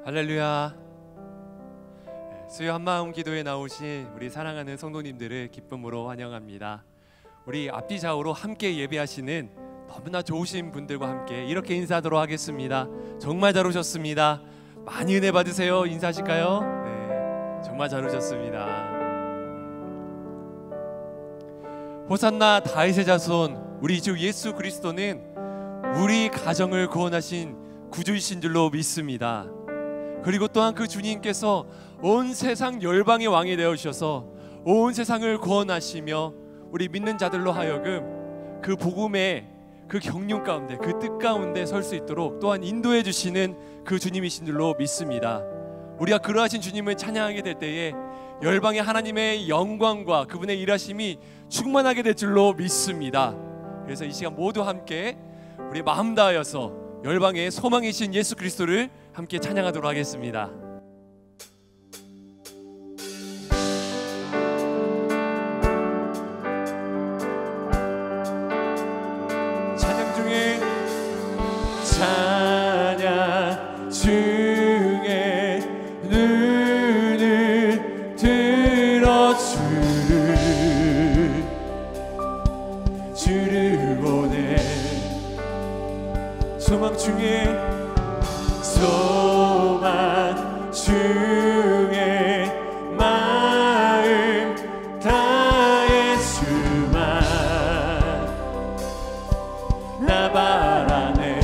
할렐루야. 수요 한마음 기도에 나오신 우리 사랑하는 성도님들을 기쁨으로 환영합니다. 우리 앞뒤 좌우로 함께 예배하시는 너무나 좋으신 분들과 함께 이렇게 인사하도록 하겠습니다. 정말 잘 오셨습니다. 많이 은혜 받으세요. 인사하실까요? 네, 정말 잘 오셨습니다. 호산나 다윗의 자손 우리 주 예수 그리스도는 우리 가정을 구원하신 구주이신 줄로 믿습니다. 그리고 또한 그 주님께서 온 세상 열방의 왕이 되어주셔서 온 세상을 구원하시며 우리 믿는 자들로 하여금 그 복음의 그 경륜 가운데 그 뜻 가운데 설 수 있도록 또한 인도해 주시는 그 주님이신 줄로 믿습니다. 우리가 그러하신 주님을 찬양하게 될 때에 열방의 하나님의 영광과 그분의 일하심이 충만하게 될 줄로 믿습니다. 그래서 이 시간 모두 함께 우리 마음 다하여서 열방의 소망이신 예수 그리스도를 함께 찬양하도록 하겠습니다. 찬양 중에 눈을 들어 주를 보내 소망 중에 마음 다해 주만 나 바라네.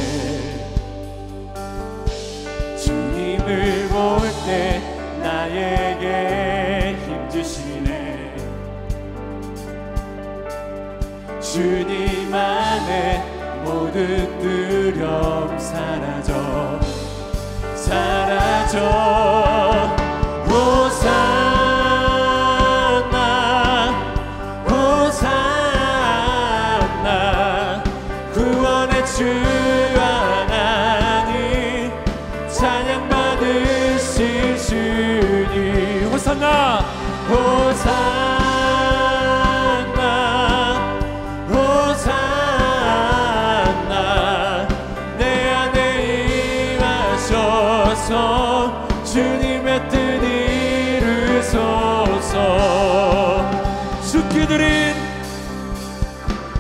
주님을 볼 때 나에게 힘 주시네. 주님 안에 모든 두려움 사라져 호산나 호산나 구원의 주 하나님 찬양 받으실 주님 호산나 호산나 호산나 내 안에 임하셔서 주님의 뜻 이루소서.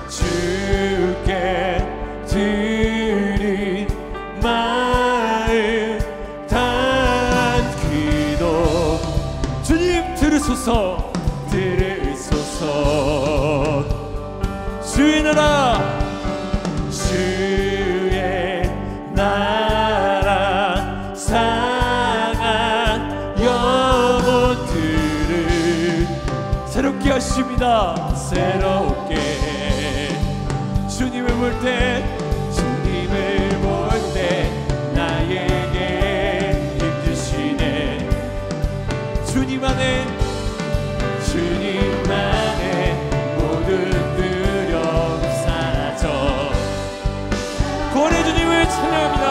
주께 드린 마음 단 기도 주님 들으소서 주의 나라 상한 영혼들을 새롭게 하십니다. 새롭게 주님을 볼 때 나에게 힘 주시네. 주님 안에 모든 두려움 사라져 구원의 주님을 찬양합니다.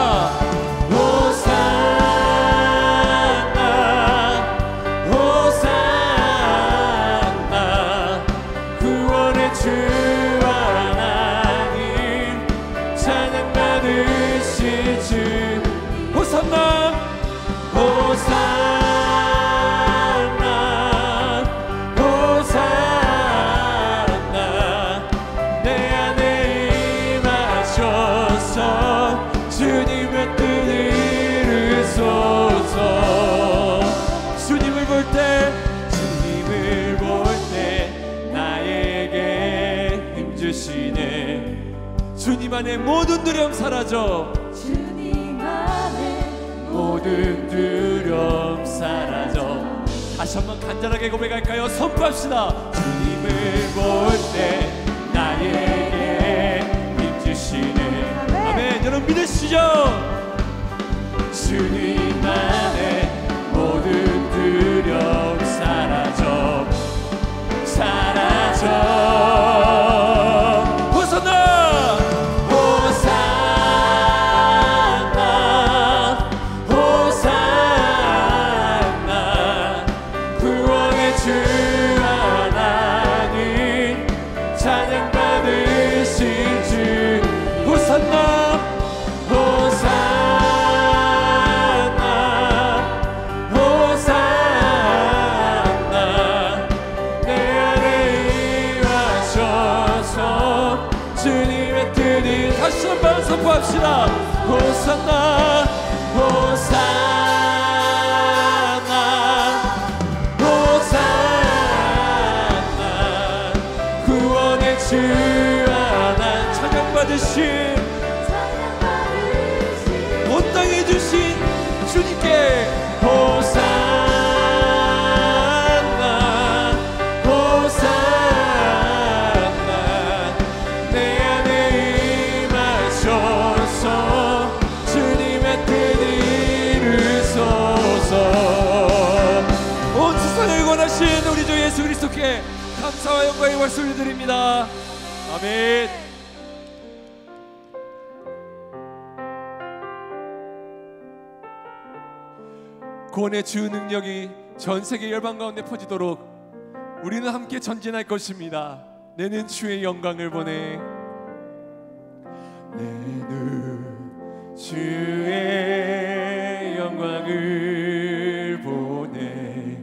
호산나 호산나 구원의 주 하나님 찬양 받으실 주 호산나 호산나 호산나 내 안에 임하셔서 주님의 뜻 이루소서. 주님을 볼 때 나에게 힘 주시네. 주님 안에 모든 두려움 사라져 모든 두려움 사라져. 다시 한번 간절하게 고백할까요? 선포합시다. 주님을 볼 때 나에게 힘 주시네. 아멘. 여러분 믿으시죠? 주님 안에 모든 두려움 사라져 호산나 호산나 호산나 구원의 주 하나님 찬양 받으실 주 호산나 호산나 영광을 선포합시다. 호산나 호산나 호산나 구원의 주 하나 찬양받으신 온 땅에 주신 주님께 호산나 호산나 내 안에 임하소서 주님의 뜻 이루소서. 온 세상을 권하신 우리 주 예수 그리스도께 감사와 영광의 말씀을 드립니다. 아멘. 구원의 주 능력이 전 세계 열방 가운데 퍼지도록 우리는 함께 전진할 것입니다. 내는 주의 영광을 보내. 내는 주의 영광을 보내.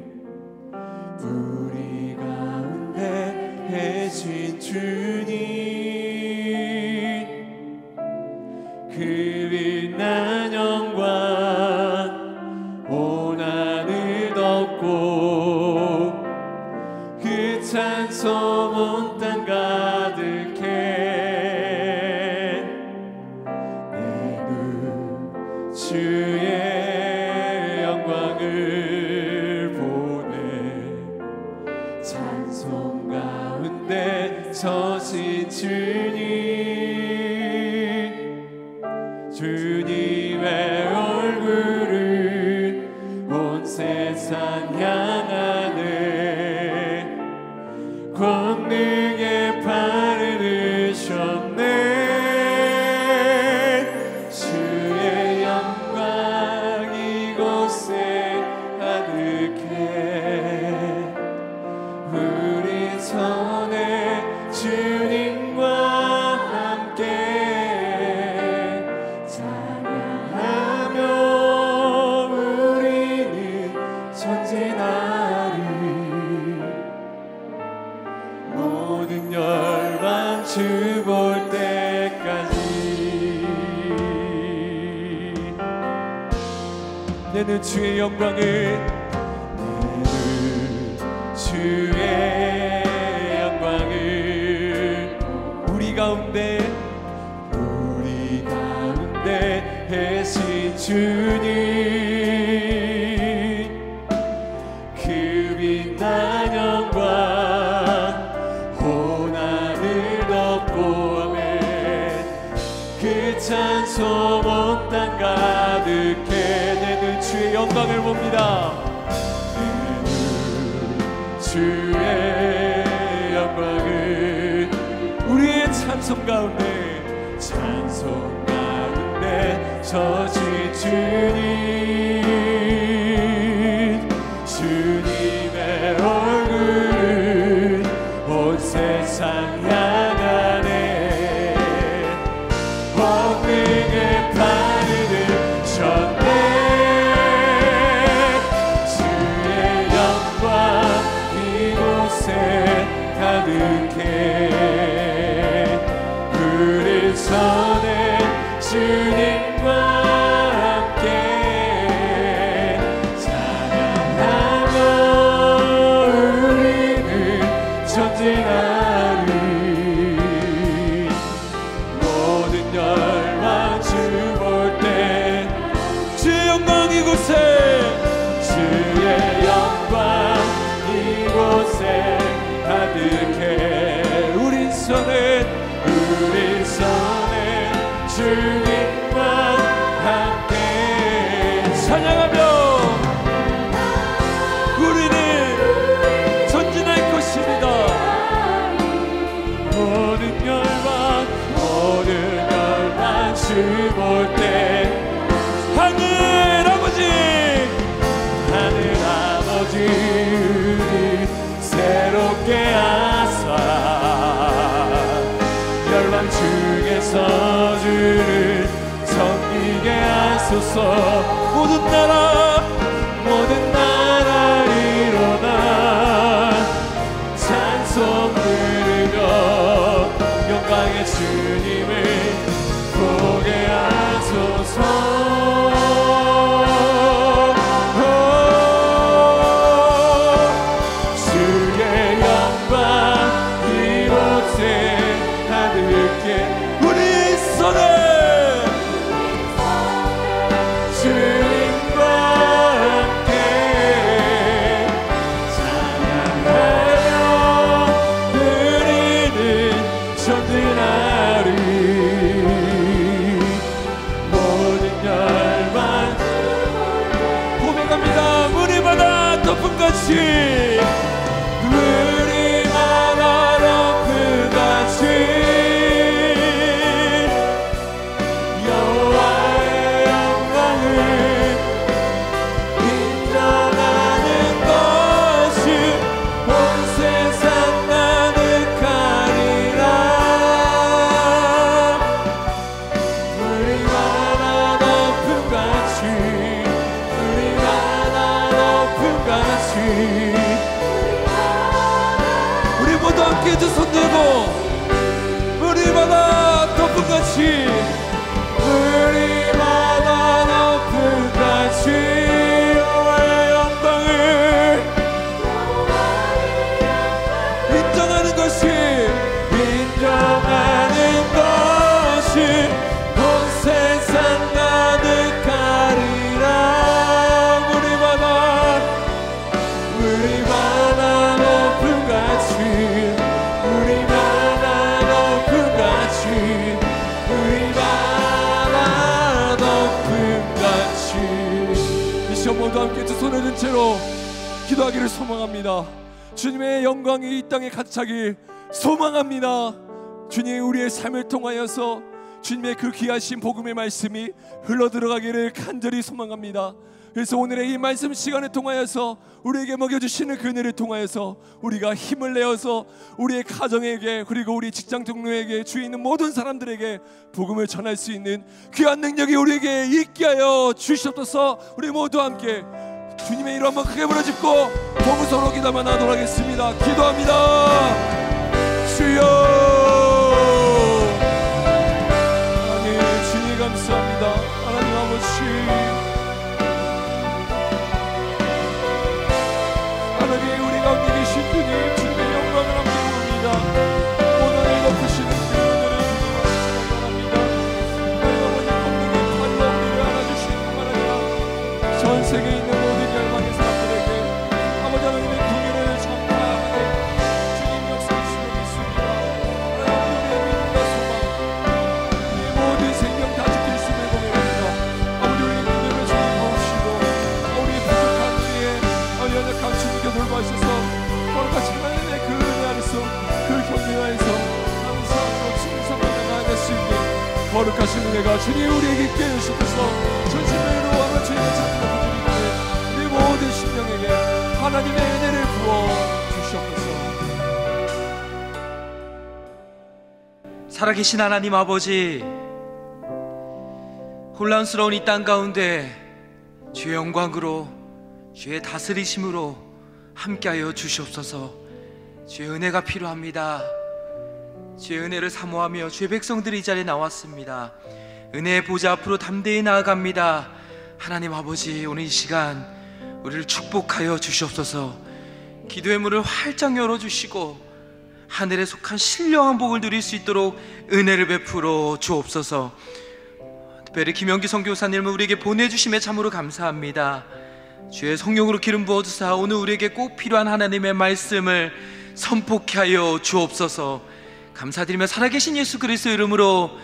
우리 가운데 계신 주님 그 빛난 영광 온 하늘 덮고 그 찬송 온 땅 가득해. 내는 주의 영광을 보내. 찬송 가운데 서신 주님의 얼굴을 온 세상 향하네. 권능의 팔을 드셨네. 주의 영광 이곳에 가득해. 우리 손에 주님과 함께 찬양하며 우리는 전진하리. 모든 열방 주 볼 때까지. 내는 주의 영광을 주의 영광을 우리 가운데 계신 주님 그 빛난 영광 온 하늘 덮고 아멘. 그 찬송 온 땅 가득해. 내는 주의 영광을 봅니다. 주의 영광을 우리의 찬송 가운데 찬송 가운데 서신 주님의 얼굴을 온 세상 향하네. 권능의 팔을 드셨네. 가득해. 우리 손에 주님과 함께 찬양하며 우리는 전진하리. 모든 열방 주 볼 때 주의 영광 이곳에 주의 영광 이곳에 가득해. 우리 손에 주님과 함께 찬양하며 우리는 전진할 것입니다. 모든 열방 주 볼 때 하늘 아버지 새롭게 하사 열방 중에서 주를 섬기게 하소서. 모든 나라 일어나 찬송 부르며 영광의 주님을 높음같이 우리마다 높음같이 여호와의 영광을 인정하는 것이 온 세상 가득하리라. 우리마다 높음같이 우리마다 높음같이 우리 모두 함께 두 손 들고 우리마다 높음같이 우리마다 높음같이 여호와의 영광을 인정하는 것이 온 세상 가득하리라. 우리마다 높음같이 우리마다 높음같이 우리마다 높음같이 이 시간 모두 함께 두 손을 든 채로 기도하기를 소망합니다. 주님의 영광이 이 땅에 가득 차길 소망합니다. 주님, 우리의 삶을 통하여서 주님의 그 귀하신 복음의 말씀이 흘러들어가기를 간절히 소망합니다. 그래서 오늘의 이 말씀 시간을 통하여서 우리에게 먹여주시는 그 은혜를 통하여서 우리가 힘을 내어서 우리의 가정에게 그리고 우리 직장 동료에게 주위에 있는 모든 사람들에게 복음을 전할 수 있는 귀한 능력이 우리에게 있게 하여 주시옵소서. 우리 모두 함께 주님의 이름 한번 크게 부르짖고 동서로 기도만 하도록 하겠습니다. 기도합니다. 주여, 하나님 주님 감사합니다. 하나님 아버지, 하나님 우리 가운데 계신 주님, 주님의 영광을 함께 부릅니다. 오늘 높으시는 그 은혜를 주님 앞에 찬양합니다. 하나님 아버지, 권능의 팔로 우리를 안아주시는 뿐만 아니라 전 세계에 있는 모든 열방의 사람들에게 아버지 하나님의 궁유를 전파하게 주님 역사하시고 있습니다. 하나님 우리의 믿음과 소망, 우리의 모든 생명 다 지킬 수 있는 고백합니다. 아버지 우리의 믿음을 주님 보시고 우리의 부족한 우리의 연약한 주님께 돌봐주셔서 거룩하신 하나님의 그 은혜 안에서 그 경륜 안에서 감사하고 충성하며 나아갈 수 있는 거룩하신 은혜가 주님 우리에게 있게 해주셔서 전심으로 아마 주님의 찾는 우리 모든 심령에게 하나님의 은혜를 부어 주시옵소서. 살아계신 하나님 아버지, 혼란스러운 이 땅 가운데 주의 영광으로 주의 다스리심으로 함께하여 주시옵소서. 주의 은혜가 필요합니다. 주의 은혜를 사모하며 주의 백성들이 이 자리에 나왔습니다. 은혜의 보좌 앞으로 담대히 나아갑니다. 하나님 아버지, 오늘 이 시간 우리를 축복하여 주시옵소서. 기도의 문을 활짝 열어주시고 하늘에 속한 신령한 복을 누릴 수 있도록 은혜를 베풀어 주옵소서. 특별히 김영기 선교사님을 우리에게 보내주심에 참으로 감사합니다. 주의 성령으로 기름 부어주사 오늘 우리에게 꼭 필요한 하나님의 말씀을 선포케 하여 주옵소서. 감사드리며 살아계신 예수 그리스도 이름으로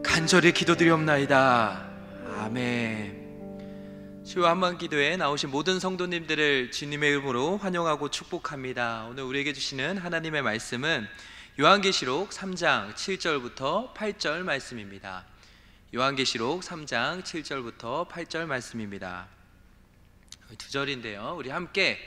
간절히 기도드리옵나이다. 아멘. 주와 한번 기도에 나오신 모든 성도님들을 주님의 이름으로 환영하고 축복합니다. 오늘 우리에게 주시는 하나님의 말씀은 요한계시록 3장 7절부터 8절 말씀입니다. 요한계시록 3장 7절부터 8절 말씀입니다. 두 절인데요, 우리 함께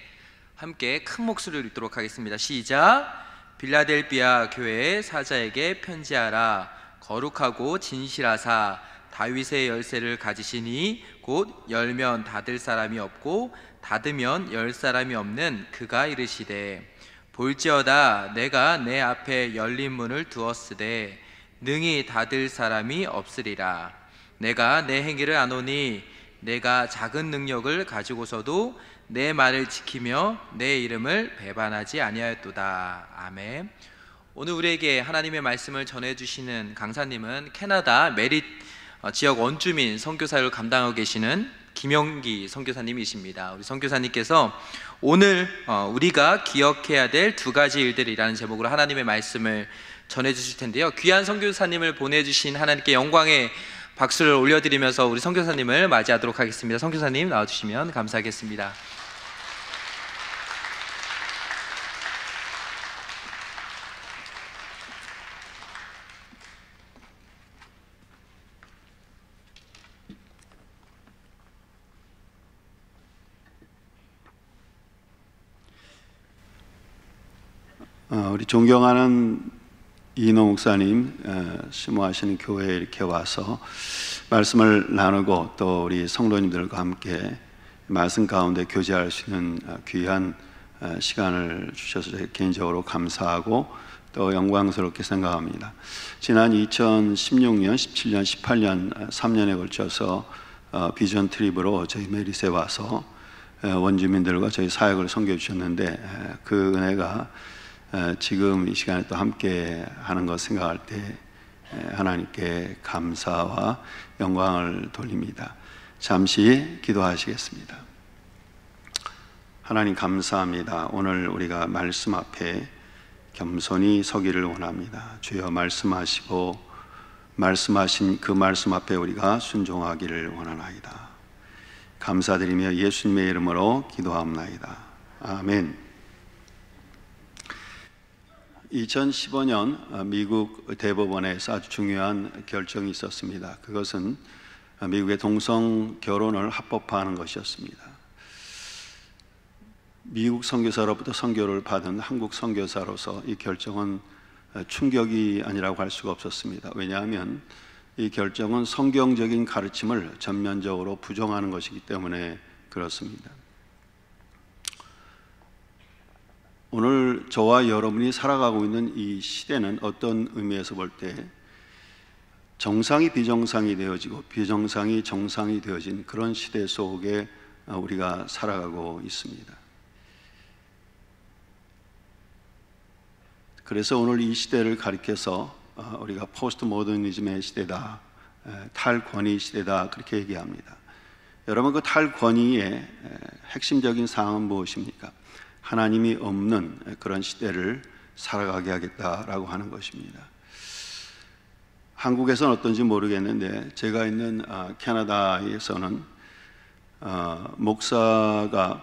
큰 목소리를 읽도록 하겠습니다. 시작. 빌라델비아 교회의 사자에게 편지하라. 거룩하고 진실하사 다윗의 열쇠를 가지시니 곧 열면 닫을 사람이 없고 닫으면 열 사람이 없는 그가 이르시되, 볼지어다 내가 내 앞에 열린 문을 두었으되 능히 닫을 사람이 없으리라. 내가 내 행위를 아노니 내가 작은 능력을 가지고서도 내 말을 지키며 내 이름을 배반하지 아니하였도다. 아멘. 오늘 우리에게 하나님의 말씀을 전해주시는 강사님은 캐나다 메릿 지역 원주민 선교사를 감당하고 계시는 김영기 선교사님이십니다. 우리 선교사님께서 오늘 우리가 기억해야 될 두 가지 일들이라는 제목으로 하나님의 말씀을 전해주실 텐데요, 귀한 선교사님을 보내주신 하나님께 영광의 박수를 올려드리면서 우리 선교사님을 맞이하도록 하겠습니다. 선교사님 나와주시면 감사하겠습니다. 우리 존경하는 이인호 목사님 심호하시는 교회에 이렇게 와서 말씀을 나누고 또 우리 성도님들과 함께 말씀 가운데 교제할 수 있는 귀한 시간을 주셔서 개인적으로 감사하고 또 영광스럽게 생각합니다. 지난 2016년, 17년, 18년 3년에 걸쳐서 비전 트립으로 저희 메리스에 와서 원주민들과 저희 사역을 섬겨주셨는데 그 은혜가 지금 이 시간에 또 함께 하는 것 생각할 때 하나님께 감사와 영광을 돌립니다. 잠시 기도하시겠습니다. 하나님 감사합니다. 오늘 우리가 말씀 앞에 겸손히 서기를 원합니다. 주여 말씀하시고 말씀하신 그 말씀 앞에 우리가 순종하기를 원하나이다. 감사드리며 예수님의 이름으로 기도하옵나이다. 아멘. 2015년 미국 대법원에서 아주 중요한 결정이 있었습니다. 그것은 미국의 동성 결혼을 합법화하는 것이었습니다. 미국 선교사로부터 선교를 받은 한국 선교사로서 이 결정은 충격이 아니라고 할 수가 없었습니다. 왜냐하면 이 결정은 성경적인 가르침을 전면적으로 부정하는 것이기 때문에 그렇습니다. 오늘 저와 여러분이 살아가고 있는 이 시대는 어떤 의미에서 볼 때 정상이 비정상이 되어지고 비정상이 정상이 되어진 그런 시대 속에 우리가 살아가고 있습니다. 그래서 오늘 이 시대를 가리켜서 우리가 포스트 모더니즘의 시대다, 탈권위 시대다 그렇게 얘기합니다. 여러분, 그 탈권위의 핵심적인 사항은 무엇입니까? 하나님이 없는 그런 시대를 살아가게 하겠다라고 하는 것입니다. 한국에서는 어떤지 모르겠는데 제가 있는 캐나다에서는 목사가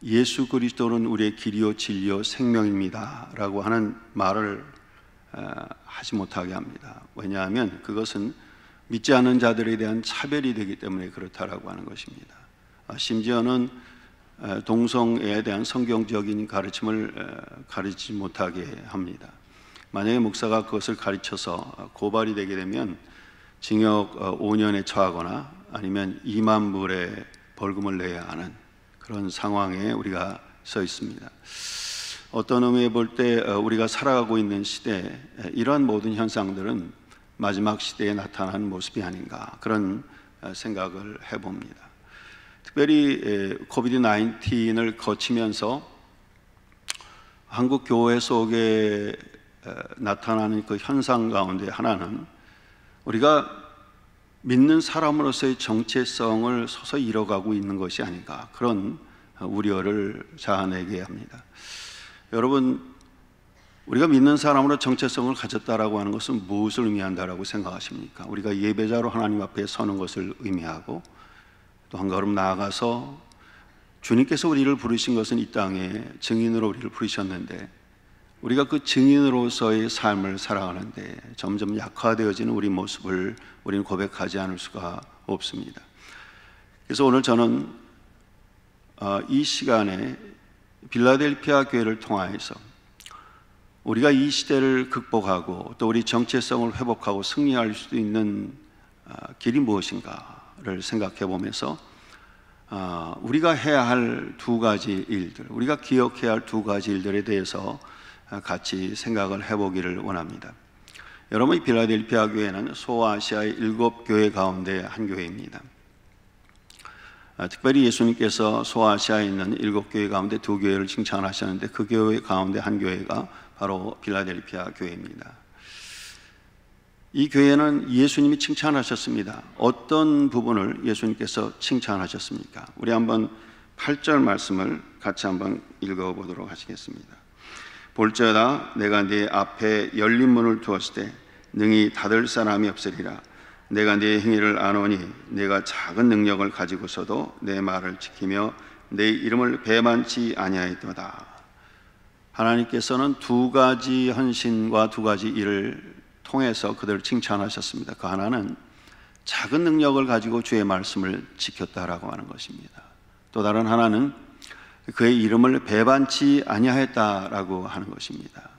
예수 그리스도는 우리의 길이요 진리요 생명입니다 라고 하는 말을 하지 못하게 합니다. 왜냐하면 그것은 믿지 않는 자들에 대한 차별이 되기 때문에 그렇다라고 하는 것입니다. 심지어는 동성애에 대한 성경적인 가르침을 가르치지 못하게 합니다. 만약에 목사가 그것을 가르쳐서 고발이 되게 되면 징역 5년에 처하거나 아니면 2만 불의 벌금을 내야 하는 그런 상황에 우리가 서 있습니다. 어떤 의미에 볼 때 우리가 살아가고 있는 시대, 이러한 모든 현상들은 마지막 시대에 나타나는 모습이 아닌가 그런 생각을 해봅니다. 특별히 코비드 19을 거치면서 한국 교회 속에 나타나는 그 현상 가운데 하나는 우리가 믿는 사람으로서의 정체성을 서서히 잃어가고 있는 것이 아닌가 그런 우려를 자아내게 합니다. 여러분, 우리가 믿는 사람으로 정체성을 가졌다라고 하는 것은 무엇을 의미한다라고 생각하십니까? 우리가 예배자로 하나님 앞에 서는 것을 의미하고 또 한 걸음 나아가서 주님께서 우리를 부르신 것은 이 땅에 증인으로 우리를 부르셨는데 우리가 그 증인으로서의 삶을 살아가는데 점점 약화되어지는 우리 모습을 우리는 고백하지 않을 수가 없습니다. 그래서 오늘 저는 이 시간에 필라델피아 교회를 통하여서 우리가 이 시대를 극복하고 또 우리 정체성을 회복하고 승리할 수 있는 길이 무엇인가를 생각해 보면서 우리가 해야 할 두 가지 일들, 우리가 기억해야 할 두 가지 일들에 대해서 같이 생각을 해보기를 원합니다. 여러분, 이 필라델피아 교회는 소아시아의 7교회 가운데 한 교회입니다. 특별히 예수님께서 소아시아에 있는 7교회 가운데 2교회를 칭찬하셨는데 그 교회 가운데 한 교회가 바로 필라델피아 교회입니다. 이 교회는 예수님이 칭찬하셨습니다. 어떤 부분을 예수님께서 칭찬하셨습니까? 우리 한번 8절 말씀을 같이 한번 읽어보도록 하시겠습니다. 볼지어다 내가 네 앞에 열린 문을 두었을 때 능히 닫을 사람이 없으리라. 내가 네 행위를 아노니 내가 작은 능력을 가지고서도 내 말을 지키며 내 이름을 배반치 아니하였도다. 하나님께서는 두 가지 헌신과 두 가지 일을 통해서 그들을 칭찬하셨습니다. 그 하나는 작은 능력을 가지고 주의 말씀을 지켰다라고 하는 것입니다. 또 다른 하나는 그의 이름을 배반치 아니하였다라고 하는 것입니다.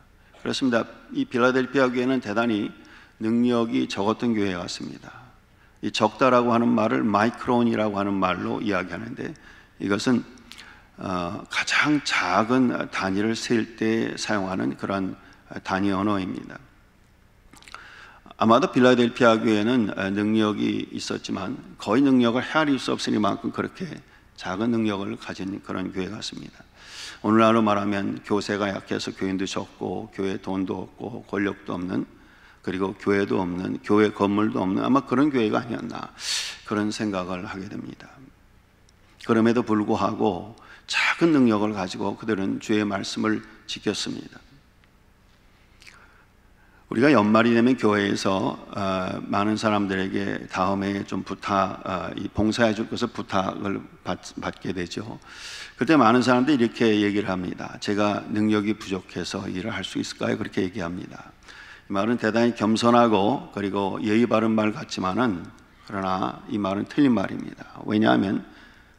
그렇습니다. 이 빌라델피아 교회는 대단히 능력이 적었던 교회 같습니다. 이 적다라고 하는 말을 마이크론이라고 하는 말로 이야기하는데, 이것은 가장 작은 단위를 셀 때 사용하는 그런 단위 언어입니다. 아마도 빌라델피아 교회는 능력이 있었지만 거의 능력을 헤아릴 수 없으니만큼 그렇게 작은 능력을 가진 그런 교회 같습니다. 오늘날로 말하면 교세가 약해서 교인도 적고 교회 돈도 없고 권력도 없는, 그리고 교회도 없는, 교회 건물도 없는 아마 그런 교회가 아니었나 그런 생각을 하게 됩니다. 그럼에도 불구하고 작은 능력을 가지고 그들은 주의 말씀을 지켰습니다. 우리가 연말이 되면 교회에서 많은 사람들에게 다음에 좀 봉사해 줄 것을 부탁을 받게 되죠. 그때 많은 사람들이 이렇게 얘기를 합니다. 제가 능력이 부족해서 일을 할 수 있을까요? 그렇게 얘기합니다. 이 말은 대단히 겸손하고 그리고 예의 바른 말 같지만은, 그러나 이 말은 틀린 말입니다. 왜냐하면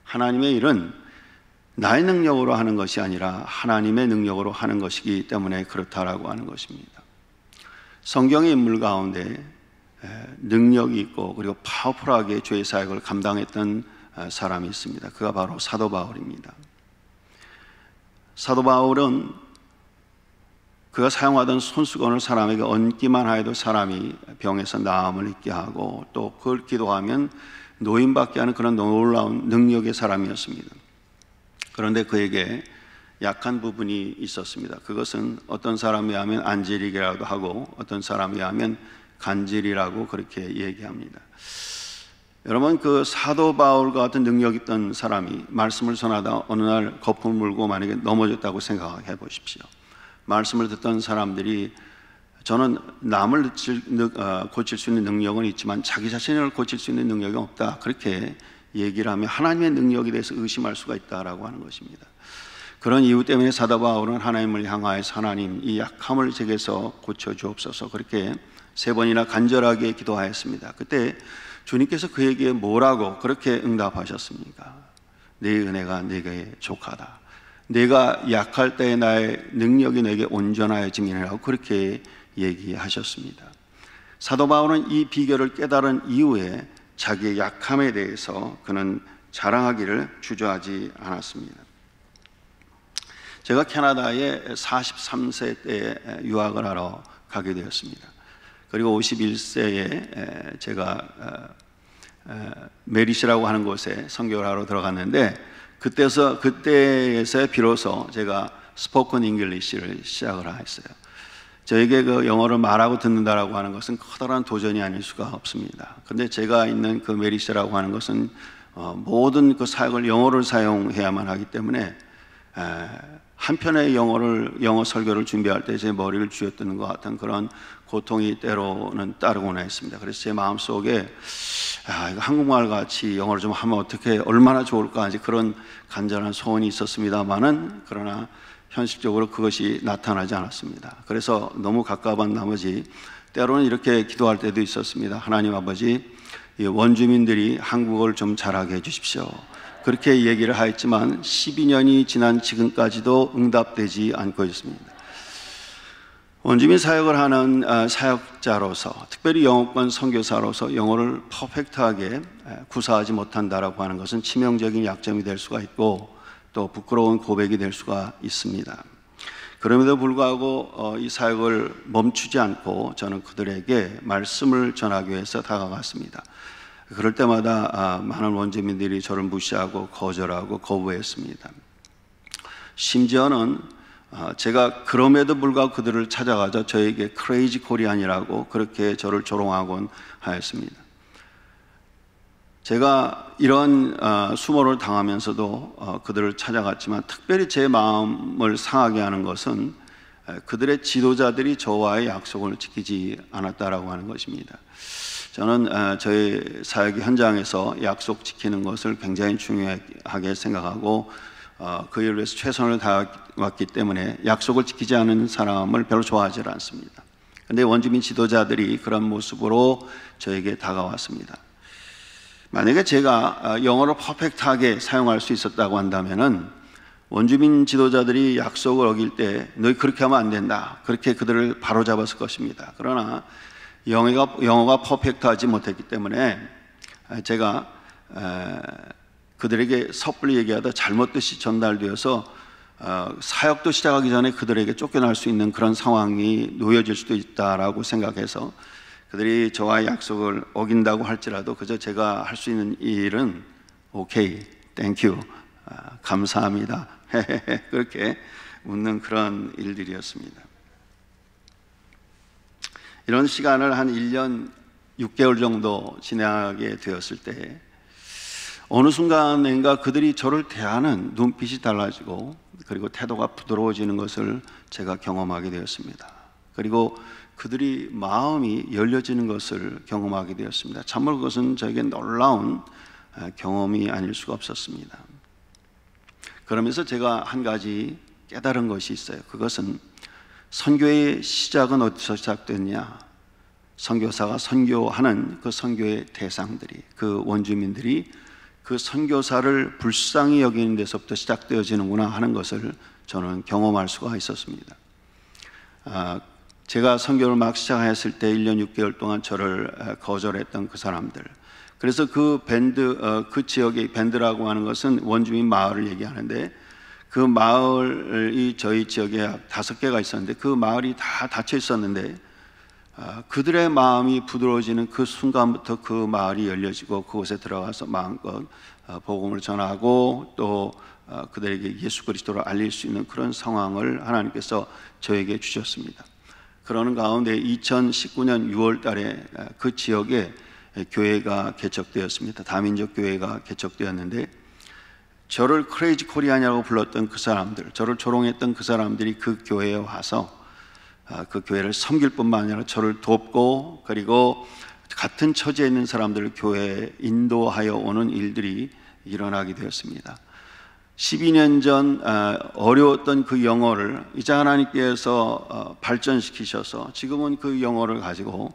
하나님의 일은 나의 능력으로 하는 것이 아니라 하나님의 능력으로 하는 것이기 때문에 그렇다라고 하는 것입니다. 성경의 인물 가운데 능력이 있고 그리고 파워풀하게 죄의 사역을 감당했던 사람이 있습니다. 그가 바로 사도 바울입니다. 사도 바울은 그가 사용하던 손수건을 사람에게 얹기만 하여도 사람이 병에서 나음을 잊게 하고, 또 그걸 기도하면 노인받게 하는 그런 놀라운 능력의 사람이었습니다. 그런데 그에게 약한 부분이 있었습니다. 그것은 어떤 사람에 하면 안질이라고 하고 어떤 사람에 하면 간질이라고 그렇게 얘기합니다. 여러분, 그 사도 바울과 같은 능력 있던 사람이 말씀을 전하다 어느 날 거품을 물고 만약에 넘어졌다고 생각해 보십시오. 말씀을 듣던 사람들이 저는 남을 고칠 수 있는 능력은 있지만 자기 자신을 고칠 수 있는 능력이 없다, 그렇게 얘기를 하면 하나님의 능력에 대해서 의심할 수가 있다라고 하는 것입니다. 그런 이유 때문에 사도 바울은 하나님을 향하여서 하나님, 이 약함을 제게서 고쳐주옵소서, 그렇게 3번이나 간절하게 기도하였습니다. 그때 주님께서 그에게 뭐라고 그렇게 응답하셨습니까? 내 은혜가 내게 족하다. 내가 약할 때 나의 능력이 내게 온전하여짐이라고 그렇게 얘기하셨습니다. 사도 바울은 이 비결을 깨달은 이후에 자기의 약함에 대해서 그는 자랑하기를 주저하지 않았습니다. 제가 캐나다에 43세 때 유학을 하러 가게 되었습니다. 그리고 51세에 제가 메리시라고 하는 곳에 선교를 하러 들어갔는데, 그때에서 비로소 제가 스포큰 잉글리시를 시작을 했어요. 저에게 그 영어를 말하고 듣는다라고 하는 것은 커다란 도전이 아닐 수가 없습니다. 그런데 제가 있는 그 메리시라고 하는 것은 모든 그 사역을 영어를 사용해야만 하기 때문에 한편의 영어 설교를 준비할 때 제 머리를 쥐어뜯는 것 같은 그런 고통이 때로는 따르곤 했습니다. 그래서 제 마음속에 이거 한국말 같이 영어를 좀 하면 얼마나 좋을까 하지 그런 간절한 소원이 있었습니다만은, 그러나 현실적으로 그것이 나타나지 않았습니다. 그래서 너무 갑갑한 나머지 때로는 이렇게 기도할 때도 있었습니다. 하나님 아버지, 원주민들이 한국어를 좀 잘하게 해주십시오. 그렇게 얘기를 하였지만 12년이 지난 지금까지도 응답되지 않고 있습니다. 원주민 사역을 하는 사역자로서, 특별히 영어권 선교사로서 영어를 퍼펙트하게 구사하지 못한다라고 하는 것은 치명적인 약점이 될 수가 있고 또 부끄러운 고백이 될 수가 있습니다. 그럼에도 불구하고 이 사역을 멈추지 않고 저는 그들에게 말씀을 전하기 위해서 다가갔습니다. 그럴 때마다 많은 원주민들이 저를 무시하고 거절하고 거부했습니다. 심지어는 제가 그럼에도 불구하고 그들을 찾아가서 저에게 크레이지 코리안이라고 그렇게 저를 조롱하곤 하였습니다. 제가 이런 수모를 당하면서도 그들을 찾아갔지만 특별히 제 마음을 상하게 하는 것은 그들의 지도자들이 저와의 약속을 지키지 않았다라고 하는 것입니다. 저는 저희 사역 현장에서 약속 지키는 것을 굉장히 중요하게 생각하고 그 일을 위해서 최선을 다해왔기 때문에 약속을 지키지 않은 사람을 별로 좋아하지 않습니다. 그런데 원주민 지도자들이 그런 모습으로 저에게 다가왔습니다. 만약에 제가 영어를 퍼펙트하게 사용할 수 있었다고 한다면은 원주민 지도자들이 약속을 어길 때 너희 그렇게 하면 안 된다, 그렇게 그들을 바로잡았을 것입니다. 그러나 영어가 퍼펙트하지 못했기 때문에 제가 그들에게 섣불리 얘기하다 잘못 뜻이 전달되어서 사역도 시작하기 전에 그들에게 쫓겨날 수 있는 그런 상황이 놓여질 수도 있다라고 생각해서 그들이 저와의 약속을 어긴다고 할지라도 그저 제가 할 수 있는 일은 오케이, 땡큐, 감사합니다, 그렇게 웃는 그런 일들이었습니다. 이런 시간을 한 1년 6개월 정도 지나게 되었을 때 어느 순간인가 그들이 저를 대하는 눈빛이 달라지고 그리고 태도가 부드러워지는 것을 제가 경험하게 되었습니다. 그리고 그들이 마음이 열려지는 것을 경험하게 되었습니다. 참으로 그것은 저에게 놀라운 경험이 아닐 수가 없었습니다. 그러면서 제가 한 가지 깨달은 것이 있어요. 그것은 선교의 시작은 어디서 시작됐냐? 선교사가 선교하는 그 선교의 대상들이, 그 원주민들이 그 선교사를 불쌍히 여기는 데서부터 시작되어지는구나 하는 것을 저는 경험할 수가 있었습니다. 제가 선교를 막 시작했을 때 1년 6개월 동안 저를 거절했던 그 사람들, 그래서 그 그 지역의 밴드라고 하는 것은 원주민 마을을 얘기하는데 그 마을이 저희 지역에 5개가 있었는데 그 마을이 다 닫혀 있었는데 그들의 마음이 부드러워지는 그 순간부터 그 마을이 열려지고 그곳에 들어가서 마음껏 복음을 전하고 또 그들에게 예수 그리스도를 알릴 수 있는 그런 상황을 하나님께서 저에게 주셨습니다. 그러는 가운데 2019년 6월 달에 그 지역에 교회가 개척되었습니다. 다민족 교회가 개척되었는데 저를 크레이지 코리안이라고 불렀던 그 사람들, 저를 조롱했던 그 사람들이 그 교회에 와서 그 교회를 섬길 뿐만 아니라 저를 돕고 그리고 같은 처지에 있는 사람들을 교회에 인도하여 오는 일들이 일어나게 되었습니다. 12년 전 어려웠던 그 영어를 이제 하나님께서 발전시키셔서 지금은 그 영어를 가지고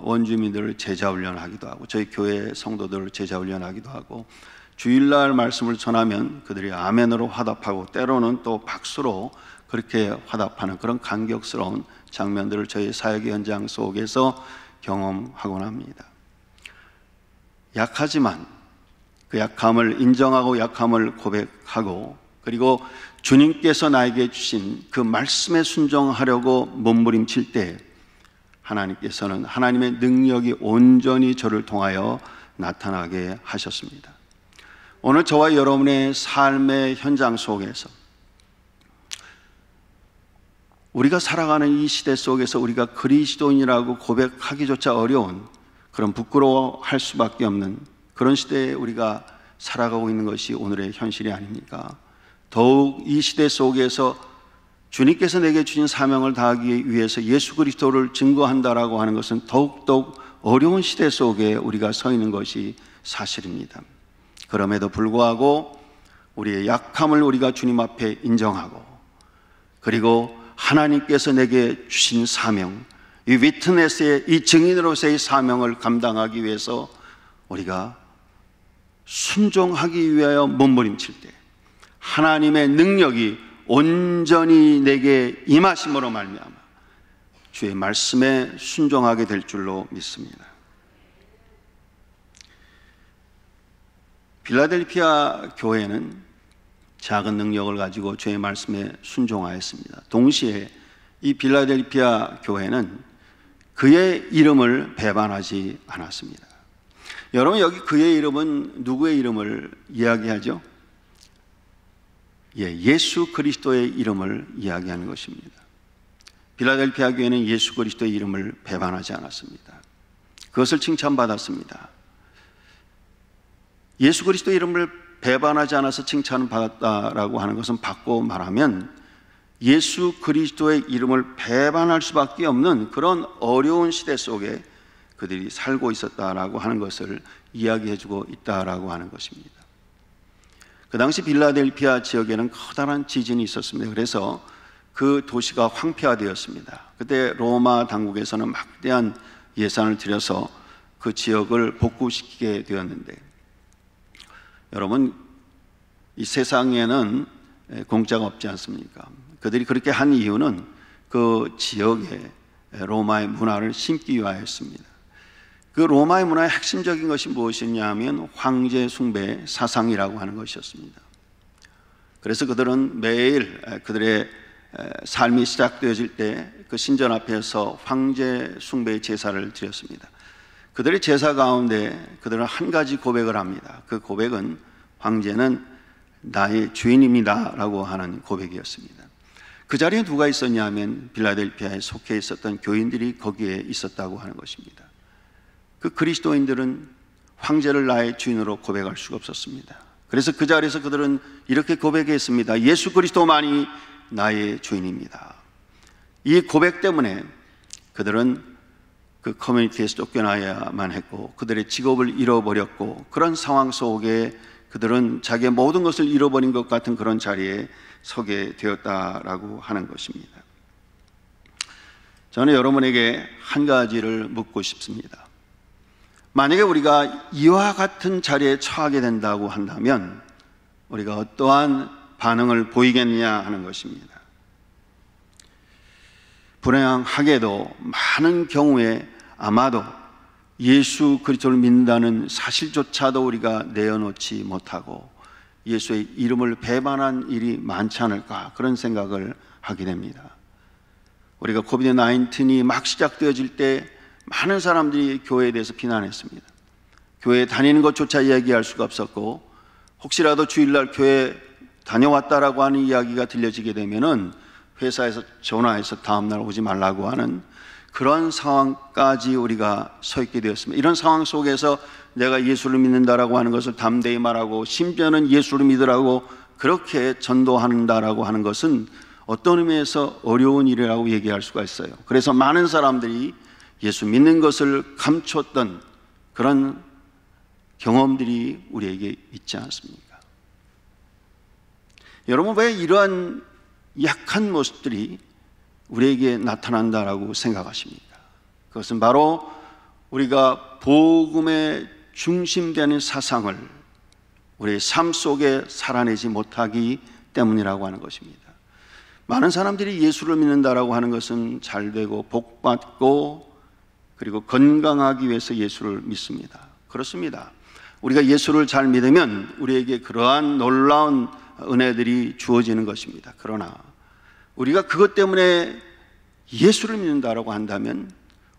원주민들을 제자훈련하기도 하고 저희 교회 성도들을 제자훈련하기도 하고 주일날 말씀을 전하면 그들이 아멘으로 화답하고 때로는 또 박수로 그렇게 화답하는 그런 감격스러운 장면들을 저희 사역의 현장 속에서 경험하곤 합니다. 약하지만 그 약함을 인정하고 약함을 고백하고 그리고 주님께서 나에게 주신 그 말씀에 순종하려고 몸부림칠 때 하나님께서는 하나님의 능력이 온전히 저를 통하여 나타나게 하셨습니다. 오늘 저와 여러분의 삶의 현장 속에서 우리가 살아가는 이 시대 속에서 우리가 그리스도인이라고 고백하기조차 어려운 그런 부끄러워할 수밖에 없는 그런 시대에 우리가 살아가고 있는 것이 오늘의 현실이 아닙니까? 더욱 이 시대 속에서 주님께서 내게 주신 사명을 다하기 위해서 예수 그리스도를 증거한다라고 하는 것은 더욱더욱 어려운 시대 속에 우리가 서 있는 것이 사실입니다. 그럼에도 불구하고 우리의 약함을 우리가 주님 앞에 인정하고 그리고 하나님께서 내게 주신 사명, 이 위트네스의 이 증인으로서의 사명을 감당하기 위해서 우리가 순종하기 위하여 몸부림칠 때 하나님의 능력이 온전히 내게 임하심으로 말미암아 주의 말씀에 순종하게 될 줄로 믿습니다. 필라델피아 교회는 작은 능력을 가지고 주의 말씀에 순종하였습니다. 동시에 이 필라델피아 교회는 그의 이름을 배반하지 않았습니다. 여러분, 여기 그의 이름은 누구의 이름을 이야기하죠? 예수 그리스도의 이름을 이야기하는 것입니다. 필라델피아 교회는 예수 그리스도의 이름을 배반하지 않았습니다. 그것을 칭찬받았습니다. 예수 그리스도의 이름을 배반하지 않아서 칭찬을 받았다라고 하는 것은 바꿔 말하면 예수 그리스도의 이름을 배반할 수밖에 없는 그런 어려운 시대 속에 그들이 살고 있었다라고 하는 것을 이야기해주고 있다라고 하는 것입니다. 그 당시 필라델피아 지역에는 커다란 지진이 있었습니다. 그래서 그 도시가 황폐화되었습니다. 그때 로마 당국에서는 막대한 예산을 들여서 그 지역을 복구시키게 되었는데 여러분, 이 세상에는 공짜가 없지 않습니까? 그들이 그렇게 한 이유는 그 지역에 로마의 문화를 심기 위하였습니다. 그 로마의 문화의 핵심적인 것이 무엇이냐 하면 황제 숭배 사상이라고 하는 것이었습니다. 그래서 그들은 매일 그들의 삶이 시작되어질 때 그 신전 앞에서 황제 숭배의 제사를 드렸습니다. 그들의 제사 가운데 그들은 한 가지 고백을 합니다. 그 고백은 황제는 나의 주인입니다 라고 하는 고백이었습니다. 그 자리에 누가 있었냐 하면 빌라델피아에 속해 있었던 교인들이 거기에 있었다고 하는 것입니다. 그 그리스도인들은 황제를 나의 주인으로 고백할 수가 없었습니다. 그래서 그 자리에서 그들은 이렇게 고백했습니다. 예수 그리스도만이 나의 주인입니다. 이 고백 때문에 그들은 그 커뮤니티에서 쫓겨나야만 했고 그들의 직업을 잃어버렸고, 그런 상황 속에 그들은 자기의 모든 것을 잃어버린 것 같은 그런 자리에 서게 되었다라고 하는 것입니다. 저는 여러분에게 한 가지를 묻고 싶습니다. 만약에 우리가 이와 같은 자리에 처하게 된다고 한다면 우리가 어떠한 반응을 보이겠냐 하는 것입니다. 불행하게도 많은 경우에 아마도 예수 그리스도를 믿는다는 사실조차도 우리가 내어놓지 못하고 예수의 이름을 배반한 일이 많지 않을까, 그런 생각을 하게 됩니다. 우리가 코비드-19이 막 시작되어질 때 많은 사람들이 교회에 대해서 비난했습니다. 교회에 다니는 것조차 이야기할 수가 없었고, 혹시라도 주일날 교회 다녀왔다라고 하는 이야기가 들려지게 되면은 회사에서 전화해서 다음날 오지 말라고 하는 그런 상황까지 우리가 서 있게 되었습니다. 이런 상황 속에서 내가 예수를 믿는다라고 하는 것을 담대히 말하고, 심지어는 예수를 믿으라고 그렇게 전도한다라고 하는 것은 어떤 의미에서 어려운 일이라고 얘기할 수가 있어요. 그래서 많은 사람들이 예수 믿는 것을 감췄던 그런 경험들이 우리에게 있지 않습니까? 여러분, 왜 이러한 약한 모습들이 우리에게 나타난다라고 생각하십니까? 그것은 바로 우리가 복음의 중심되는 사상을 우리의 삶 속에 살아내지 못하기 때문이라고 하는 것입니다. 많은 사람들이 예수를 믿는다라고 하는 것은 잘되고 복받고 그리고 건강하기 위해서 예수를 믿습니다. 그렇습니다. 우리가 예수를 잘 믿으면 우리에게 그러한 놀라운 은혜들이 주어지는 것입니다. 그러나 우리가 그것 때문에 예수를 믿는다라고 한다면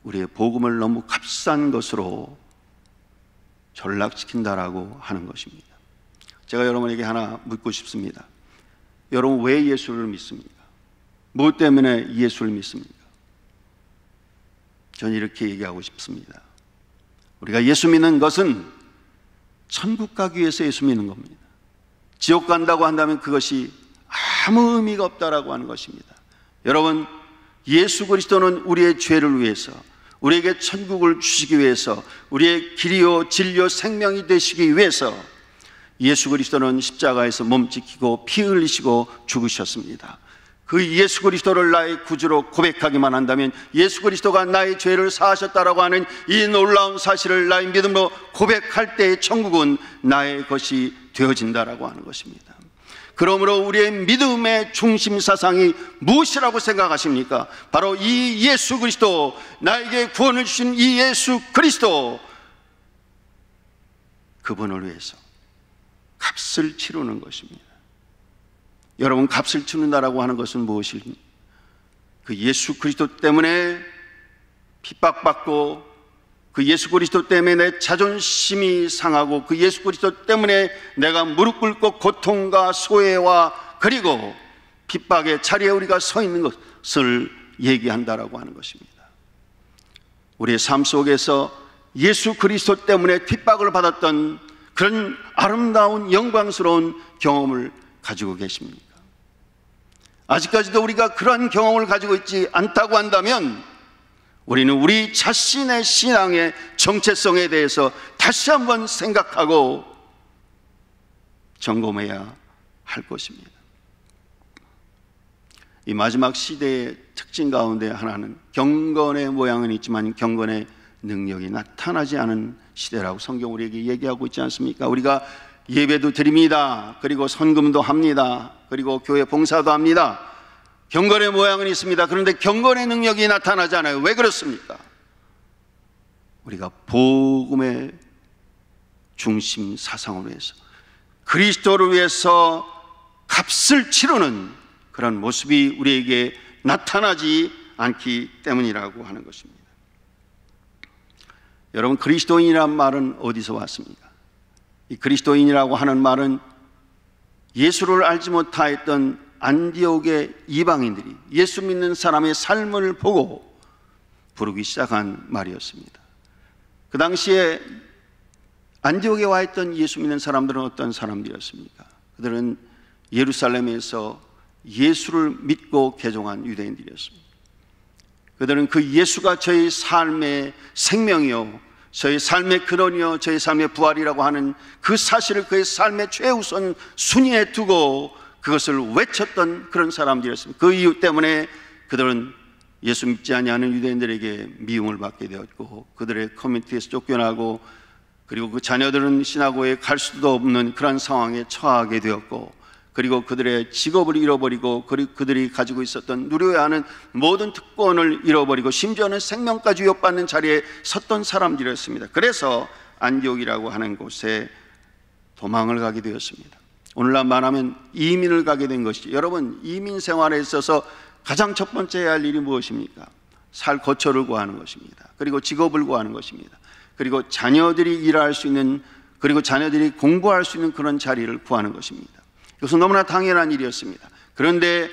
우리의 복음을 너무 값싼 것으로 전락시킨다라고 하는 것입니다. 제가 여러분에게 하나 묻고 싶습니다. 여러분, 왜 예수를 믿습니까? 무엇 때문에 예수를 믿습니까? 저는 이렇게 얘기하고 싶습니다. 우리가 예수 믿는 것은 천국 가기 위해서 예수 믿는 겁니다. 지옥 간다고 한다면 그것이 아무 의미가 없다라고 하는 것입니다. 여러분, 예수 그리스도는 우리의 죄를 위해서, 우리에게 천국을 주시기 위해서, 우리의 길이요 진리요 생명이 되시기 위해서 예수 그리스도는 십자가에서 몸 지키고 피 흘리시고 죽으셨습니다. 그 예수 그리스도를 나의 구주로 고백하기만 한다면, 예수 그리스도가 나의 죄를 사하셨다라고 하는 이 놀라운 사실을 나의 믿음으로 고백할 때의 천국은 나의 것이 되어진다라고 하는 것입니다. 그러므로 우리의 믿음의 중심 사상이 무엇이라고 생각하십니까? 바로 이 예수 그리스도, 나에게 구원을 주신 이 예수 그리스도, 그분을 위해서 값을 치르는 것입니다. 여러분, 값을 치른다라고 하는 것은 무엇입니까? 그 예수 그리스도 때문에 핍박받고, 그 예수 그리스도 때문에 내 자존심이 상하고, 그 예수 그리스도 때문에 내가 무릎 꿇고 고통과 소외와 그리고 핍박의 자리에 우리가 서 있는 것을 얘기한다라고 하는 것입니다. 우리의 삶 속에서 예수 그리스도 때문에 핍박을 받았던 그런 아름다운 영광스러운 경험을 가지고 계십니까? 아직까지도 우리가 그러한 경험을 가지고 있지 않다고 한다면 우리는 우리 자신의 신앙의 정체성에 대해서 다시 한번 생각하고 점검해야 할 것입니다. 이 마지막 시대의 특징 가운데 하나는 경건의 모양은 있지만 경건의 능력이 나타나지 않은 시대라고 성경 우리에게 얘기하고 있지 않습니까? 우리가 예배도 드립니다. 그리고 헌금도 합니다. 그리고 교회 봉사도 합니다. 경건의 모양은 있습니다. 그런데 경건의 능력이 나타나지 않아요. 왜 그렇습니까? 우리가 복음의 중심 사상으로 해서 그리스도를 위해서 값을 치르는 그런 모습이 우리에게 나타나지 않기 때문이라고 하는 것입니다. 여러분, 그리스도인이란 말은 어디서 왔습니까? 이 그리스도인이라고 하는 말은 예수를 알지 못하였던 안디옥의 이방인들이 예수 믿는 사람의 삶을 보고 부르기 시작한 말이었습니다. 그 당시에 안디옥에 와 있던 예수 믿는 사람들은 어떤 사람들이었습니까? 그들은 예루살렘에서 예수를 믿고 개종한 유대인들이었습니다. 그들은 그 예수가 저희 삶의 생명이요, 저희 삶의 근원이요, 저희 삶의 부활이라고 하는 그 사실을 그의 삶의 최우선 순위에 두고 그것을 외쳤던 그런 사람들이었습니다. 그 이유 때문에 그들은 예수 믿지 아니하는 유대인들에게 미움을 받게 되었고, 그들의 커뮤니티에서 쫓겨나고, 그리고 그 자녀들은 시나고에 갈 수도 없는 그런 상황에 처하게 되었고, 그리고 그들의 직업을 잃어버리고, 그들이 가지고 있었던 누려야 하는 모든 특권을 잃어버리고, 심지어는 생명까지 위협받는 자리에 섰던 사람들이었습니다. 그래서 안디옥이라고 하는 곳에 도망을 가게 되었습니다. 오늘날 말하면 이민을 가게 된 것이죠. 여러분, 이민 생활에 있어서 가장 첫 번째 해야 할 일이 무엇입니까? 살 거처를 구하는 것입니다. 그리고 직업을 구하는 것입니다. 그리고 자녀들이 일할 수 있는, 그리고 자녀들이 공부할 수 있는 그런 자리를 구하는 것입니다. 이것은 너무나 당연한 일이었습니다. 그런데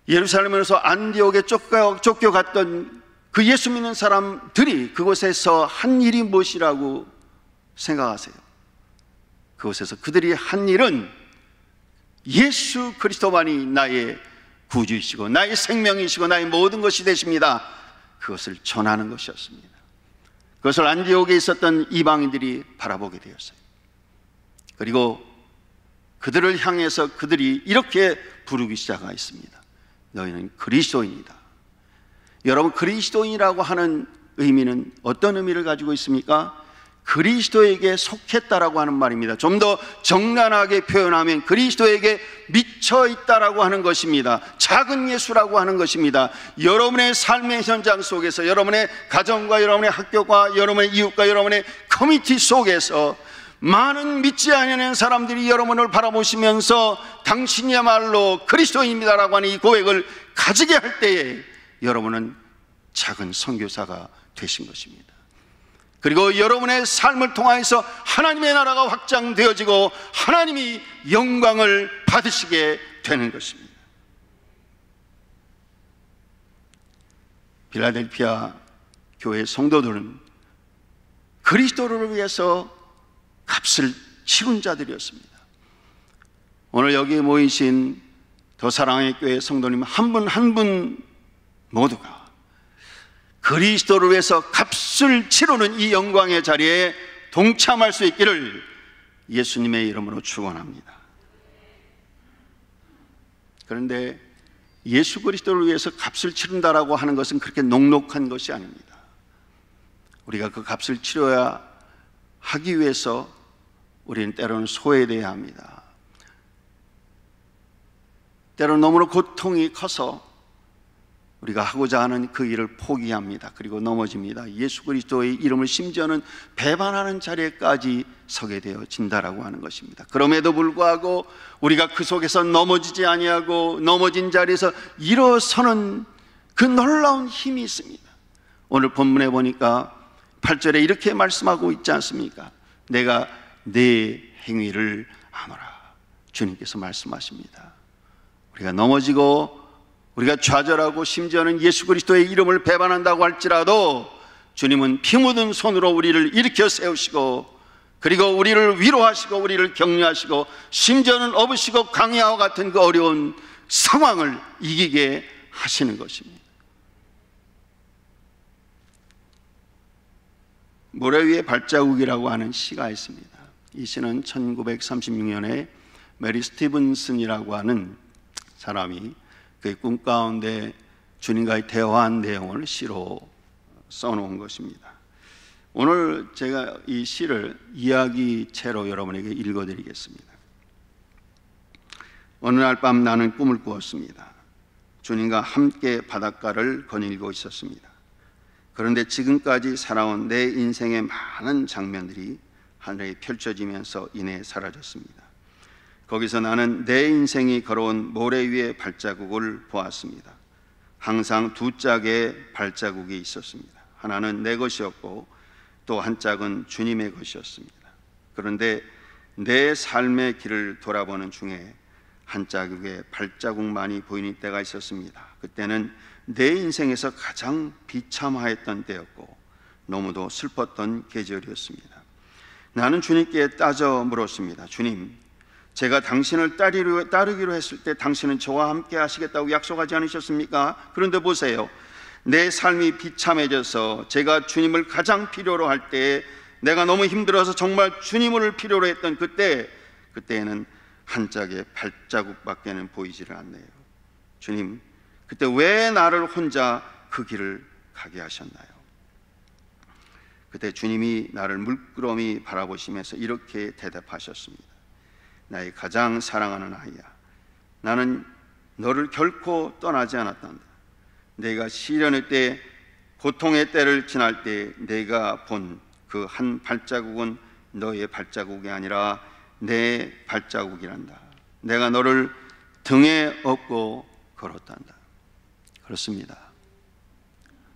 예루살렘에서 안디옥에 쫓겨갔던 그 예수 믿는 사람들이 그곳에서 한 일이 무엇이라고 생각하세요? 그곳에서 그들이 한 일은 예수 그리스도만이 나의 구주이시고 나의 생명이시고 나의 모든 것이 되십니다. 그것을 전하는 것이었습니다. 그것을 안디옥에 있었던 이방인들이 바라보게 되었어요. 그리고 그들을 향해서 그들이 이렇게 부르기 시작했습니다. 너희는 그리스도인이다. 여러분, 그리스도인이라고 하는 의미는 어떤 의미를 가지고 있습니까? 그리스도에게 속했다라고 하는 말입니다. 좀 더 정난하게 표현하면 그리스도에게 미쳐 있다라고 하는 것입니다. 작은 예수라고 하는 것입니다. 여러분의 삶의 현장 속에서, 여러분의 가정과 여러분의 학교와 여러분의 이웃과 여러분의 커뮤니티 속에서 많은 믿지 않는 사람들이 여러분을 바라보시면서 당신이야말로 그리스도인입니다라고 하는 이 고백을 가지게 할 때에 여러분은 작은 선교사가 되신 것입니다. 그리고 여러분의 삶을 통하여서 하나님의 나라가 확장되어지고 하나님이 영광을 받으시게 되는 것입니다. 필라델피아 교회 성도들은 그리스도를 위해서 값을 치른 자들이었습니다. 오늘 여기에 모이신 더 사랑의 교회 성도님 한 분 한 분 모두가 그리스도를 위해서 값을 치르는 이 영광의 자리에 동참할 수 있기를 예수님의 이름으로 축원합니다. 그런데 예수 그리스도를 위해서 값을 치른다라고 하는 것은 그렇게 녹록한 것이 아닙니다. 우리가 그 값을 치러야 하기 위해서 우리는 때로는 소외되어야 합니다. 때로는 너무나 고통이 커서 우리가 하고자 하는 그 일을 포기합니다. 그리고 넘어집니다. 예수 그리스도의 이름을 심지어는 배반하는 자리에까지 서게 되어진다라고 하는 것입니다. 그럼에도 불구하고 우리가 그 속에서 넘어지지 아니하고 넘어진 자리에서 일어서는 그 놀라운 힘이 있습니다. 오늘 본문에 보니까 8절에 이렇게 말씀하고 있지 않습니까? 내가 내 행위를 아노라. 주님께서 말씀하십니다. 우리가 넘어지고 우리가 좌절하고 심지어는 예수 그리스도의 이름을 배반한다고 할지라도 주님은 피 묻은 손으로 우리를 일으켜 세우시고, 그리고 우리를 위로하시고 우리를 격려하시고 심지어는 업으시고 강야와 같은 그 어려운 상황을 이기게 하시는 것입니다. 모래 위의 발자국이라고 하는 시가 있습니다. 이 시는 1936년에 메리 스티븐슨이라고 하는 사람이 그의 꿈 가운데 주님과의 대화한 내용을 시로 써놓은 것입니다. 오늘 제가 이 시를 이야기체로 여러분에게 읽어드리겠습니다. 어느 날 밤 나는 꿈을 꾸었습니다. 주님과 함께 바닷가를 거닐고 있었습니다. 그런데 지금까지 살아온 내 인생의 많은 장면들이 하늘에 펼쳐지면서 이내 사라졌습니다. 거기서 나는 내 인생이 걸어온 모래 위의 발자국을 보았습니다. 항상 두 짝의 발자국이 있었습니다. 하나는 내 것이었고 또 한 짝은 주님의 것이었습니다. 그런데 내 삶의 길을 돌아보는 중에 한 자국의 발자국만이 보이는 때가 있었습니다. 그때는 내 인생에서 가장 비참하였던 때였고 너무도 슬펐던 계절이었습니다. 나는 주님께 따져 물었습니다. 주님, 제가 당신을 따르기로 했을 때 당신은 저와 함께 하시겠다고 약속하지 않으셨습니까? 그런데 보세요, 내 삶이 비참해져서 제가 주님을 가장 필요로 할 때, 내가 너무 힘들어서 정말 주님을 필요로 했던 그때에는 한 짝의 발자국밖에는 보이지를 않네요. 주님, 그때 왜 나를 혼자 그 길을 가게 하셨나요? 그때 주님이 나를 물끄러미 바라보시면서 이렇게 대답하셨습니다. 나의 가장 사랑하는 아이야, 나는 너를 결코 떠나지 않았단다. 내가 시련의 때, 고통의 때를 지날 때 내가 본 그 한 발자국은 너의 발자국이 아니라 내 발자국이란다. 내가 너를 등에 업고 걸었단다. 그렇습니다.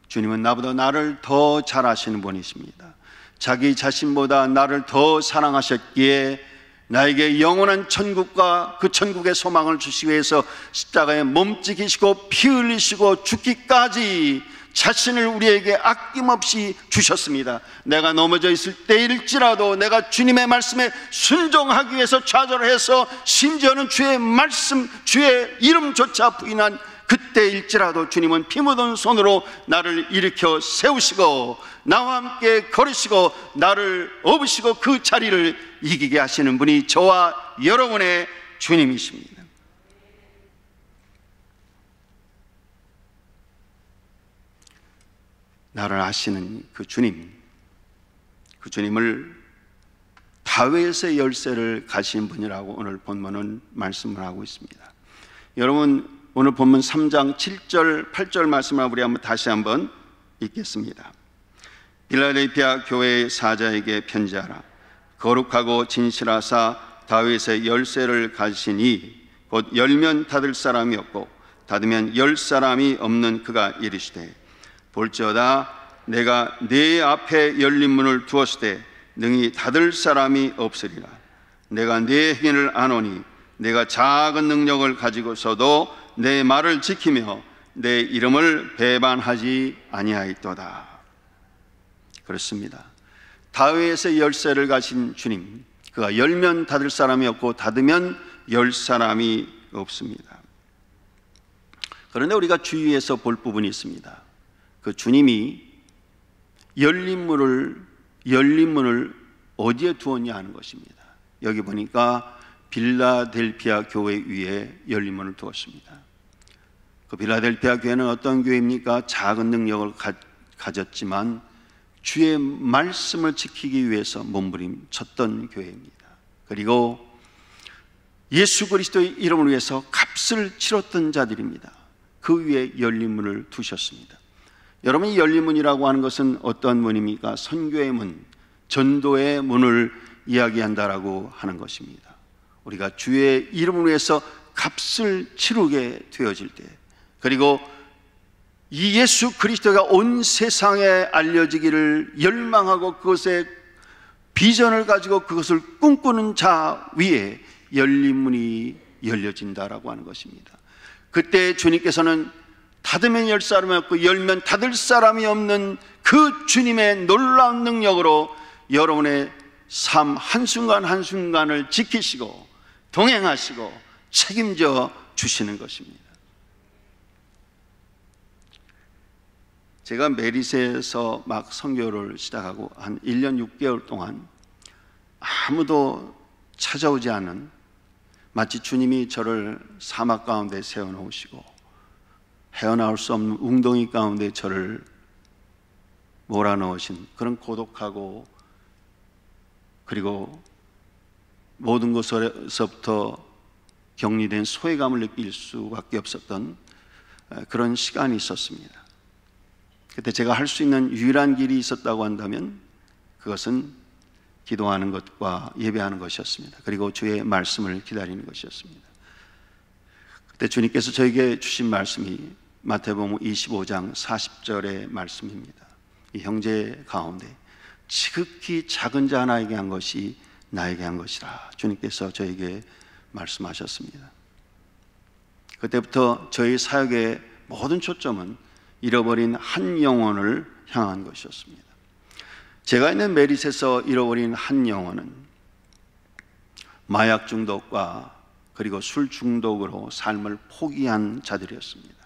주님은 나보다 나를 더 잘 아시는 분이십니다. 자기 자신보다 나를 더 사랑하셨기에 나에게 영원한 천국과 그 천국의 소망을 주시기 위해서 십자가에 몸찍이시고 피 흘리시고 죽기까지 자신을 우리에게 아낌없이 주셨습니다. 내가 넘어져 있을 때일지라도 내가 주님의 말씀에 순종하기 위해서 좌절을 해서 심지어는 주의 말씀, 주의 이름조차 부인한 그때일지라도 주님은 피 묻은 손으로 나를 일으켜 세우시고 나와 함께 걸으시고 나를 업으시고 그 자리를 이기게 하시는 분이 저와 여러분의 주님이십니다. 나를 아시는 그 주님, 그 주님을 다윗의 열쇠를 가신 분이라고 오늘 본문은 말씀을 하고 있습니다. 여러분, 오늘 본문 3장 7절 8절 말씀을 우리 다시 한번 읽겠습니다. 빌라델피아 교회의 사자에게 편지하라. 거룩하고 진실하사 다윗의 열쇠를 가지시니 곧 열면 닫을 사람이 없고 닫으면 열 사람이 없는 그가 이르시되, 볼지어다 내가 네 앞에 열린 문을 두었을 때 능히 닫을 사람이 없으리라. 내가 네 행위를 아노니 내가 작은 능력을 가지고서도 내 말을 지키며 내 이름을 배반하지 아니하였도다. 그렇습니다. 다윗의 열쇠를 가진 주님, 그가 열면 닫을 사람이 없고 닫으면 열 사람이 없습니다. 그런데 우리가 주의해서 볼 부분이 있습니다. 그 주님이 열린 문을 어디에 두었냐 하는 것입니다. 여기 보니까 빌라델피아 교회 위에 열린 문을 두었습니다. 그 빌라델피아 교회는 어떤 교회입니까? 작은 능력을 가졌지만 주의 말씀을 지키기 위해서 몸부림쳤던 교회입니다. 그리고 예수 그리스도의 이름을 위해서 값을 치렀던 자들입니다. 그 위에 열린 문을 두셨습니다. 여러분, 이 열린 문이라고 하는 것은 어떤 문입니까? 선교의 문, 전도의 문을 이야기한다라고 하는 것입니다. 우리가 주의 이름을 위해서 값을 치르게 되어질 때, 그리고 이 예수 그리스도가 온 세상에 알려지기를 열망하고 그것에 비전을 가지고 그것을 꿈꾸는 자 위에 열린 문이 열려진다라고 하는 것입니다. 그때 주님께서는 닫으면 열 사람이 없고 열면 닫을 사람이 없는 그 주님의 놀라운 능력으로 여러분의 삶 한순간 한순간을 지키시고 동행하시고 책임져 주시는 것입니다. 제가 메리세에서 막 선교를 시작하고 한 1년 6개월 동안 아무도 찾아오지 않은, 마치 주님이 저를 사막 가운데 세워놓으시고 헤어나올 수 없는 웅덩이 가운데 저를 몰아넣으신 그런 고독하고 그리고 모든 것에서부터 격리된 소외감을 느낄 수밖에 없었던 그런 시간이 있었습니다. 그때 제가 할 수 있는 유일한 길이 있었다고 한다면 그것은 기도하는 것과 예배하는 것이었습니다. 그리고 주의 말씀을 기다리는 것이었습니다. 그때 주님께서 저에게 주신 말씀이 마태복음 25장 40절의 말씀입니다. 이 형제 가운데 지극히 작은 자 하나에게 한 것이 나에게 한 것이라 주님께서 저에게 말씀하셨습니다. 그때부터 저희 사역의 모든 초점은 잃어버린 한 영혼을 향한 것이었습니다. 제가 있는 메릿에서 잃어버린 한 영혼은 마약 중독과 그리고 술 중독으로 삶을 포기한 자들이었습니다.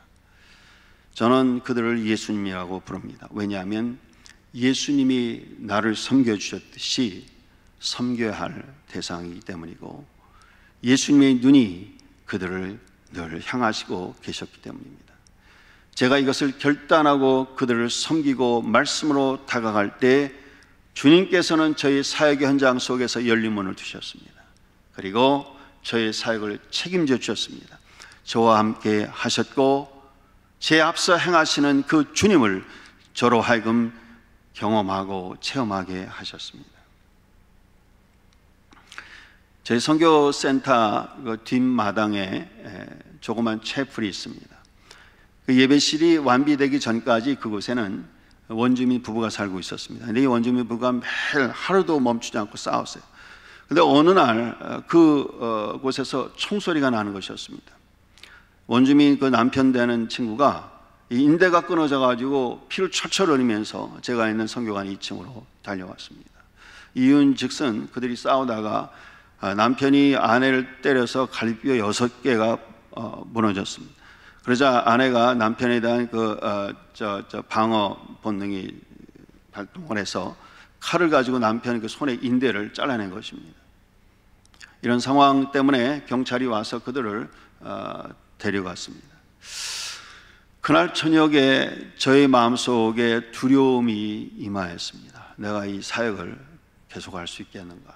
저는 그들을 예수님이라고 부릅니다. 왜냐하면 예수님이 나를 섬겨주셨듯이 섬겨야 할 대상이기 때문이고 예수님의 눈이 그들을 늘 향하시고 계셨기 때문입니다. 제가 이것을 결단하고 그들을 섬기고 말씀으로 다가갈 때 주님께서는 저희 사역의 현장 속에서 열린 문을 두셨습니다. 그리고 저의 사역을 책임져 주셨습니다. 저와 함께 하셨고 제 앞서 행하시는 그 주님을 저로 하여금 경험하고 체험하게 하셨습니다. 저희 선교센터 그 뒷마당에 조그만 채플이 있습니다. 그 예배실이 완비되기 전까지 그곳에는 원주민 부부가 살고 있었습니다. 근데 이 원주민 부부가 매일 하루도 멈추지 않고 싸웠어요. 근데 어느 날 그곳에서 총소리가 나는 것이었습니다. 원주민 그 남편 되는 친구가 이 인대가 끊어져 가지고 피를 철철 흘리면서 제가 있는 선교관 2층으로 달려왔습니다. 이유는 즉슨 그들이 싸우다가 남편이 아내를 때려서 갈비뼈 6개가 무너졌습니다. 그러자 아내가 남편에 대한 방어 본능이 발동을 해서 칼을 가지고 남편의 그 손의 인대를 잘라낸 것입니다. 이런 상황 때문에 경찰이 와서 그들을 데려갔습니다. 그날 저녁에 저의 마음속에 두려움이 임하였습니다. 내가 이 사역을 계속할 수 있겠는가?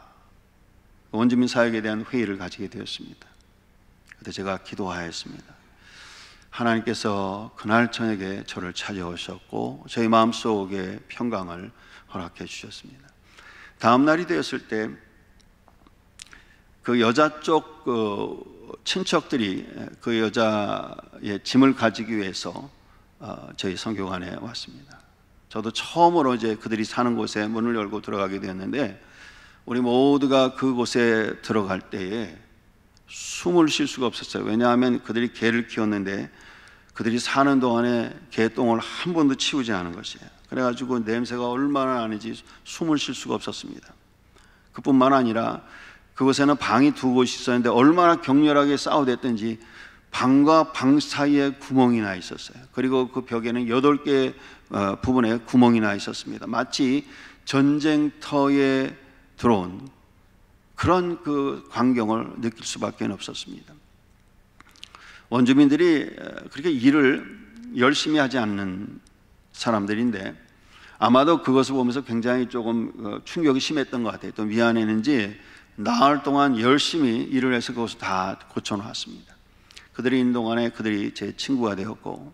원주민 사역에 대한 회의를 가지게 되었습니다. 그때 제가 기도하였습니다. 하나님께서 그날 저녁에 저를 찾아오셨고 저희 마음속에 평강을 허락해 주셨습니다. 다음 날이 되었을 때 그 여자 쪽 친척들이 그 여자의 짐을 가지기 위해서 저희 선교관에 왔습니다. 저도 처음으로 이제 그들이 사는 곳에 문을 열고 들어가게 되었는데 우리 모두가 그곳에 들어갈 때에 숨을 쉴 수가 없었어요. 왜냐하면 그들이 개를 키웠는데 그들이 사는 동안에 개똥을 한 번도 치우지 않은 것이에요. 그래가지고 냄새가 얼마나 나는지 숨을 쉴 수가 없었습니다. 그뿐만 아니라 그곳에는 방이 2곳이 있었는데 얼마나 격렬하게 싸우댔든지 방과 방 사이에 구멍이 나 있었어요. 그리고 그 벽에는 8개 부분에 구멍이 나 있었습니다. 마치 전쟁터에 들어온 그런 그 광경을 느낄 수밖에 없었습니다. 원주민들이 그렇게 일을 열심히 하지 않는 사람들인데 아마도 그것을 보면서 굉장히 조금 충격이 심했던 것 같아요. 또 미안했는지 나흘 동안 열심히 일을 해서 그것을 다 고쳐놓았습니다. 그들이 있는 동안에 그들이 제 친구가 되었고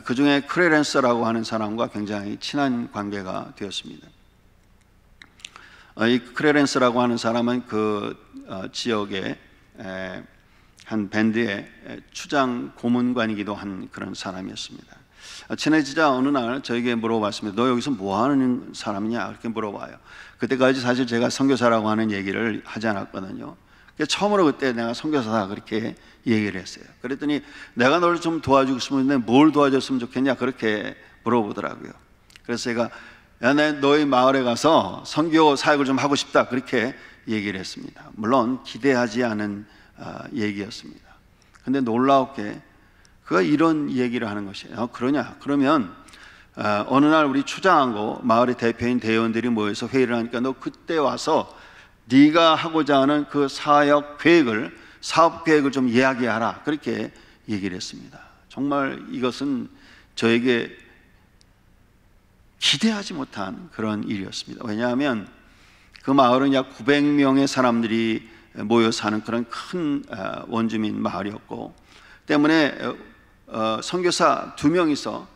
그 중에 크레렌스라고 하는 사람과 굉장히 친한 관계가 되었습니다. 이 크레렌스라고 하는 사람은 그 지역의 한 밴드의 추장 고문관이기도 한 그런 사람이었습니다. 친해지자 어느 날 저에게 물어봤습니다. 너 여기서 뭐 하는 사람이냐? 그렇게 물어봐요. 그때까지 사실 제가 선교사라고 하는 얘기를 하지 않았거든요. 처음으로 그때 내가 선교사다 그렇게 얘기를 했어요. 그랬더니 내가 너를 좀 도와주고 싶은데 뭘 도와줬으면 좋겠냐? 그렇게 물어보더라고요. 그래서 제가 야, 내 너희 마을에 가서 선교 사역을 좀 하고 싶다 그렇게 얘기를 했습니다. 물론 기대하지 않은 얘기였습니다. 근데 놀라웠게 그가 이런 얘기를 하는 것이에요. 그러냐? 그러면 어느 날 우리 추장하고 마을의 대표인 대의원들이 모여서 회의를 하니까 너 그때 와서 네가 하고자 하는 그 사업 계획을 좀 이야기하라 그렇게 얘기를 했습니다. 정말 이것은 저에게 기대하지 못한 그런 일이었습니다. 왜냐하면 그 마을은 약 900명의 사람들이 모여 사는 그런 큰 원주민 마을이었고, 때문에 선교사 2명이서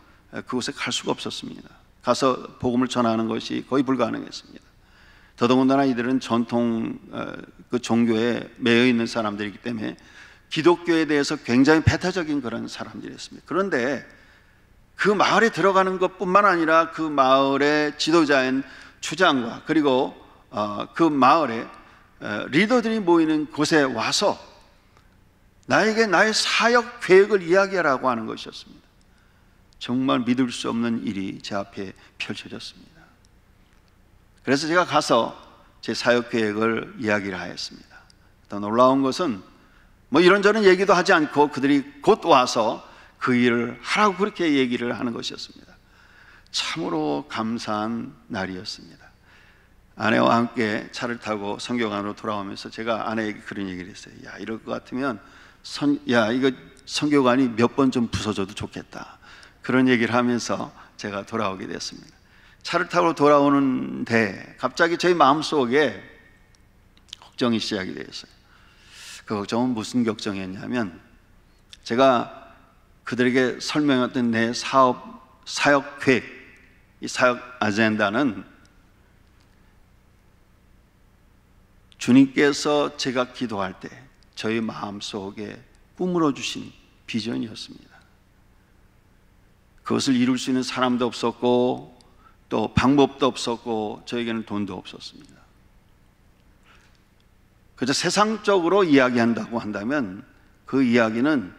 그곳에 갈 수가 없었습니다. 가서 복음을 전하는 것이 거의 불가능했습니다. 더더군다나 이들은 전통 그 종교에 매여 있는 사람들이기 때문에 기독교에 대해서 굉장히 배타적인 그런 사람들이었습니다. 그런데 그 마을에 들어가는 것뿐만 아니라 그 마을의 지도자인 추장과 그리고 그 마을의 리더들이 모이는 곳에 와서 나에게 나의 사역 계획을 이야기하라고 하는 것이었습니다. 정말 믿을 수 없는 일이 제 앞에 펼쳐졌습니다. 그래서 제가 가서 제 사역 계획을 이야기를 하였습니다. 더 놀라운 것은 뭐 이런저런 얘기도 하지 않고 그들이 곧 와서 그 일을 하라고 그렇게 얘기를 하는 것이었습니다. 참으로 감사한 날이었습니다. 아내와 함께 차를 타고 선교관으로 돌아오면서 제가 아내에게 그런 얘기를 했어요. 야, 이럴 것 같으면 이거 선교관이 몇 번 좀 부서져도 좋겠다. 그런 얘기를 하면서 제가 돌아오게 됐습니다. 차를 타고 돌아오는데 갑자기 저희 마음속에 걱정이 시작이 되었어요. 그 걱정은 무슨 걱정이었냐면, 제가 그들에게 설명했던 내 사역 계획, 이 사역 아젠다는 주님께서 제가 기도할 때 저희 마음속에 꾸물어 주신 비전이었습니다. 그것을 이룰 수 있는 사람도 없었고 또 방법도 없었고 저에게는 돈도 없었습니다. 그저 세상적으로 이야기한다고 한다면 그 이야기는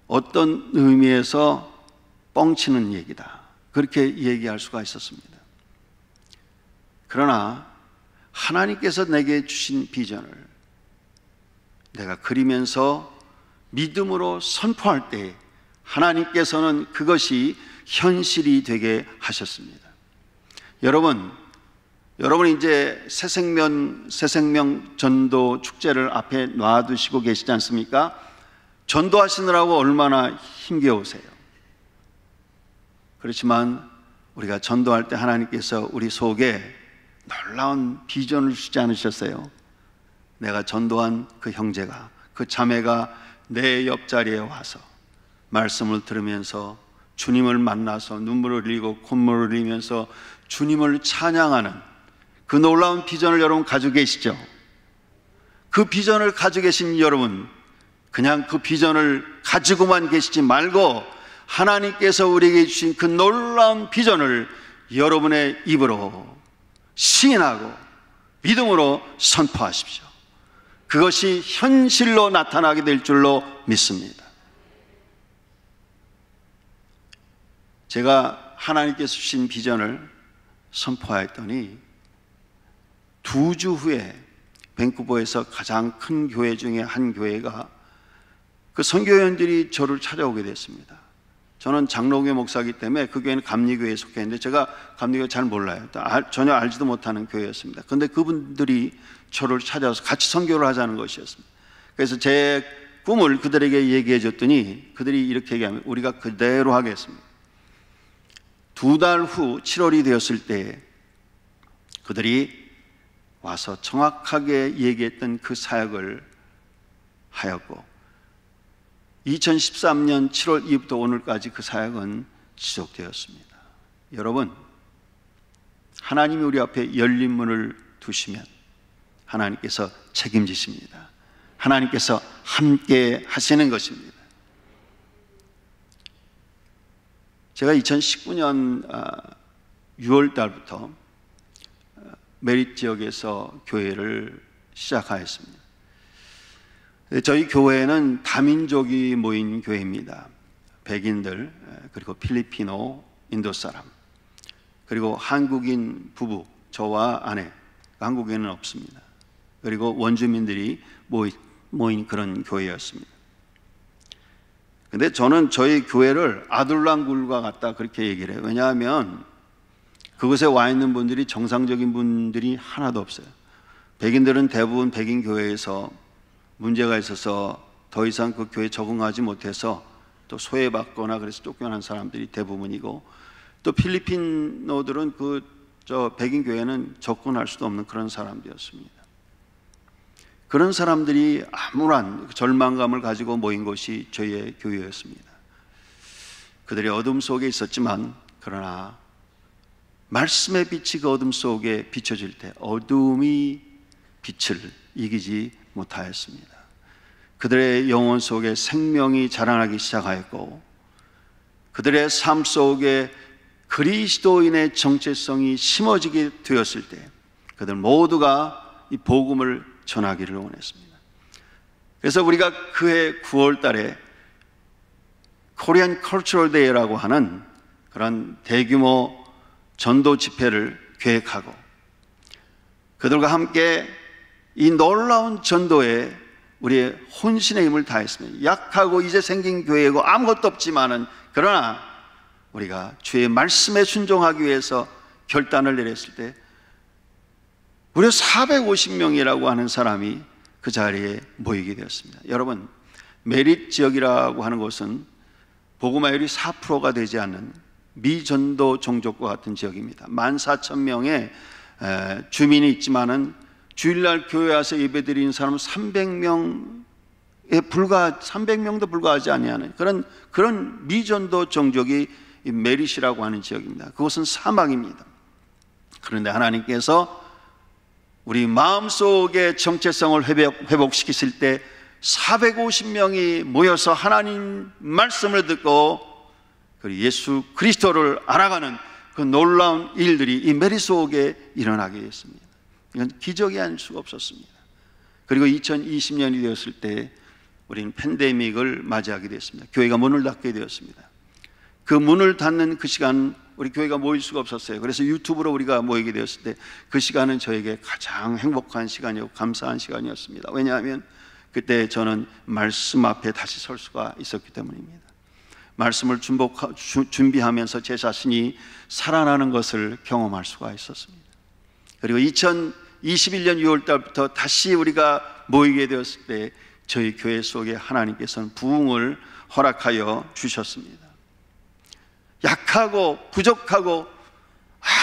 어떤 의미에서 뻥치는 얘기다, 그렇게 얘기할 수가 있었습니다. 그러나 하나님께서 내게 주신 비전을 내가 그리면서 믿음으로 선포할 때 하나님께서는 그것이 현실이 되게 하셨습니다. 여러분 이제 새생명 전도 축제를 앞에 놔두시고 계시지 않습니까? 전도하시느라고 얼마나 힘겨우세요. 그렇지만 우리가 전도할 때 하나님께서 우리 속에 놀라운 비전을 주지 않으셨어요? 내가 전도한 그 형제가, 그 자매가 내 옆자리에 와서 말씀을 들으면서 주님을 만나서 눈물을 흘리고 콧물을 흘리면서 주님을 찬양하는 그 놀라운 비전을 여러분 가지고 계시죠? 그 비전을 가지고 계신 여러분, 그냥 그 비전을 가지고만 계시지 말고 하나님께서 우리에게 주신 그 놀라운 비전을 여러분의 입으로 시인하고 믿음으로 선포하십시오. 그것이 현실로 나타나게 될 줄로 믿습니다. 제가 하나님께서 주신 비전을 선포하였더니 2주 후에 밴쿠버에서 가장 큰 교회 중에 한 교회가 그 선교회원들이 저를 찾아오게 됐습니다. 저는 장로교회 목사이기 때문에 그 교회는 감리교회에 속해 있는데 제가 감리교회 잘 몰라요. 전혀 알지도 못하는 교회였습니다. 그런데 그분들이 저를 찾아와서 같이 선교를 하자는 것이었습니다. 그래서 제 꿈을 그들에게 얘기해 줬더니 그들이 이렇게 얘기하면 우리가 그대로 하겠습니다. 2달 후 7월이 되었을 때 그들이 와서 정확하게 얘기했던 그 사역을 하였고 2013년 7월 이후부터 오늘까지 그 사역은 지속되었습니다. 여러분, 하나님이 우리 앞에 열린 문을 두시면 하나님께서 책임지십니다. 하나님께서 함께 하시는 것입니다. 제가 2019년 6월 달부터 메릿 지역에서 교회를 시작하였습니다. 저희 교회는 다민족이 모인 교회입니다. 백인들, 그리고 필리피노, 인도 사람, 그리고 한국인 부부, 저와 아내, 한국인은 없습니다. 그리고 원주민들이 모인 그런 교회였습니다. 근데 저는 저희 교회를 아둘랑굴과 같다 그렇게 얘기를 해요. 왜냐하면 그곳에 와 있는 분들이 정상적인 분들이 하나도 없어요. 백인들은 대부분 백인 교회에서 문제가 있어서 더 이상 그 교회에 적응하지 못해서 또 소외받거나 그래서 쫓겨난 사람들이 대부분이고, 또 필리핀어들은 백인 교회는 접근할 수도 없는 그런 사람들이었습니다. 그런 사람들이 암울한 절망감을 가지고 모인 곳이 저희의 교회였습니다. 그들이 어둠 속에 있었지만, 그러나 말씀의 빛이 그 어둠 속에 비춰질 때 어둠이 빛을 이기지 못하였습니다. 그들의 영혼 속에 생명이 자라나기 시작하였고, 그들의 삶 속에 그리스도인의 정체성이 심어지게 되었을 때 그들 모두가 이 복음을 전하기를 원했습니다. 그래서 우리가 그해 9월 달에 코리안 컬처럴 데이라고 하는 그런 대규모 전도 집회를 계획하고, 그들과 함께 이 놀라운 전도에 우리의 혼신의 힘을 다했습니다. 약하고 이제 생긴 교회고 아무것도 없지만은, 그러나 우리가 주의 말씀에 순종하기 위해서 결단을 내렸을 때 무려 450명이라고 하는 사람이 그 자리에 모이게 되었습니다. 여러분, 메릿 지역이라고 하는 곳은 복음화율이 4%가 되지 않는 미전도 종족과 같은 지역입니다. 14,000명의 주민이 있지만은 주일날 교회 와서 예배드리는 사람은 300명도 불과하지 아니하는 그런 미전도 종족이 이 메릿이라고 하는 지역입니다. 그곳은 사막입니다. 그런데 하나님께서 우리 마음속의 정체성을 회복시키실 때 450명이 모여서 하나님 말씀을 듣고 그리고 예수 그리스도를 알아가는 그 놀라운 일들이 이 메릿 속에 일어나게 됐습니다. 이건 기적이 아닐 수가 없었습니다. 그리고 2020년이 되었을 때 우리는 팬데믹을 맞이하게 되었습니다. 교회가 문을 닫게 되었습니다. 그 문을 닫는 그 시간 우리 교회가 모일 수가 없었어요. 그래서 유튜브로 우리가 모이게 되었을 때 그 시간은 저에게 가장 행복한 시간이고 감사한 시간이었습니다. 왜냐하면 그때 저는 말씀 앞에 다시 설 수가 있었기 때문입니다. 말씀을 준비하면서 제 자신이 살아나는 것을 경험할 수가 있었습니다. 그리고 2021년 6월 달부터 다시 우리가 모이게 되었을 때 저희 교회 속에 하나님께서는 부흥을 허락하여 주셨습니다. 약하고 부족하고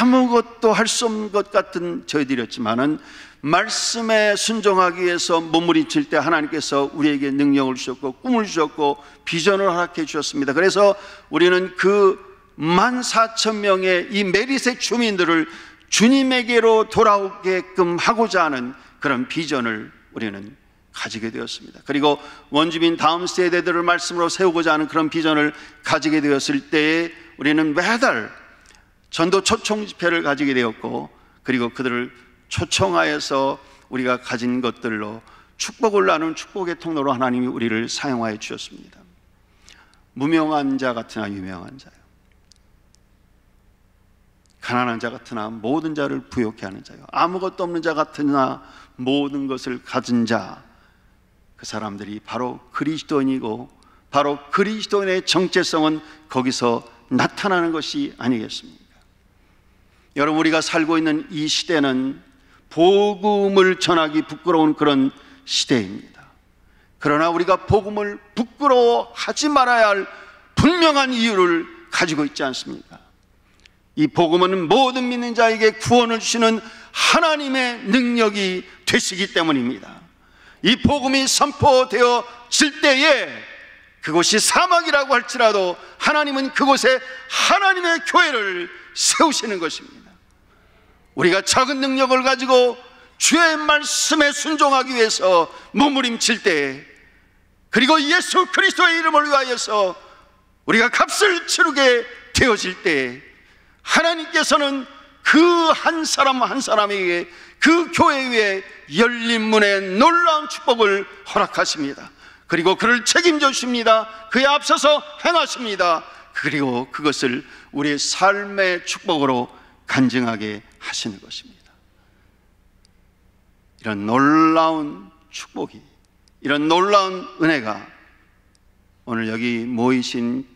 아무것도 할 수 없는 것 같은 저희들이었지만은 말씀에 순종하기 위해서 몸부림칠 때 하나님께서 우리에게 능력을 주셨고 꿈을 주셨고 비전을 허락해 주셨습니다. 그래서 우리는 그 14,000명의 이 메릿의 주민들을 주님에게로 돌아오게끔 하고자 하는 그런 비전을 우리는 가지게 되었습니다. 그리고 원주민 다음 세대들을 말씀으로 세우고자 하는 그런 비전을 가지게 되었을 때에 우리는 매달 전도 초청 집회를 가지게 되었고, 그리고 그들을 초청하여서 우리가 가진 것들로 축복을 나누는 축복의 통로로 하나님이 우리를 사용하여 주셨습니다. 무명한 자 같으나 유명한 자요, 가난한 자 같으나 모든 자를 부욕케 하는 자요, 아무것도 없는 자 같으나 모든 것을 가진 자, 그 사람들이 바로 그리스도인이고 바로 그리스도인의 정체성은 거기서 나타나는 것이 아니겠습니까? 여러분, 우리가 살고 있는 이 시대는 복음을 전하기 부끄러운 그런 시대입니다. 그러나 우리가 복음을 부끄러워하지 말아야 할 분명한 이유를 가지고 있지 않습니까? 이 복음은 모든 믿는 자에게 구원을 주시는 하나님의 능력이 되시기 때문입니다. 이 복음이 선포되어질 때에 그곳이 사막이라고 할지라도 하나님은 그곳에 하나님의 교회를 세우시는 것입니다. 우리가 작은 능력을 가지고 주의 말씀에 순종하기 위해서 몸부림칠 때, 그리고 예수 그리스도의 이름을 위하여서 우리가 값을 치르게 되어질 때, 하나님께서는 그 한 사람 한 사람에게 그 교회 위에 열린 문에 놀라운 축복을 허락하십니다. 그리고 그를 책임져 주십니다. 그에 앞서서 행하십니다. 그리고 그것을 우리의 삶의 축복으로 간증하게 하시는 것입니다. 이런 놀라운 축복이, 이런 놀라운 은혜가 오늘 여기 모이신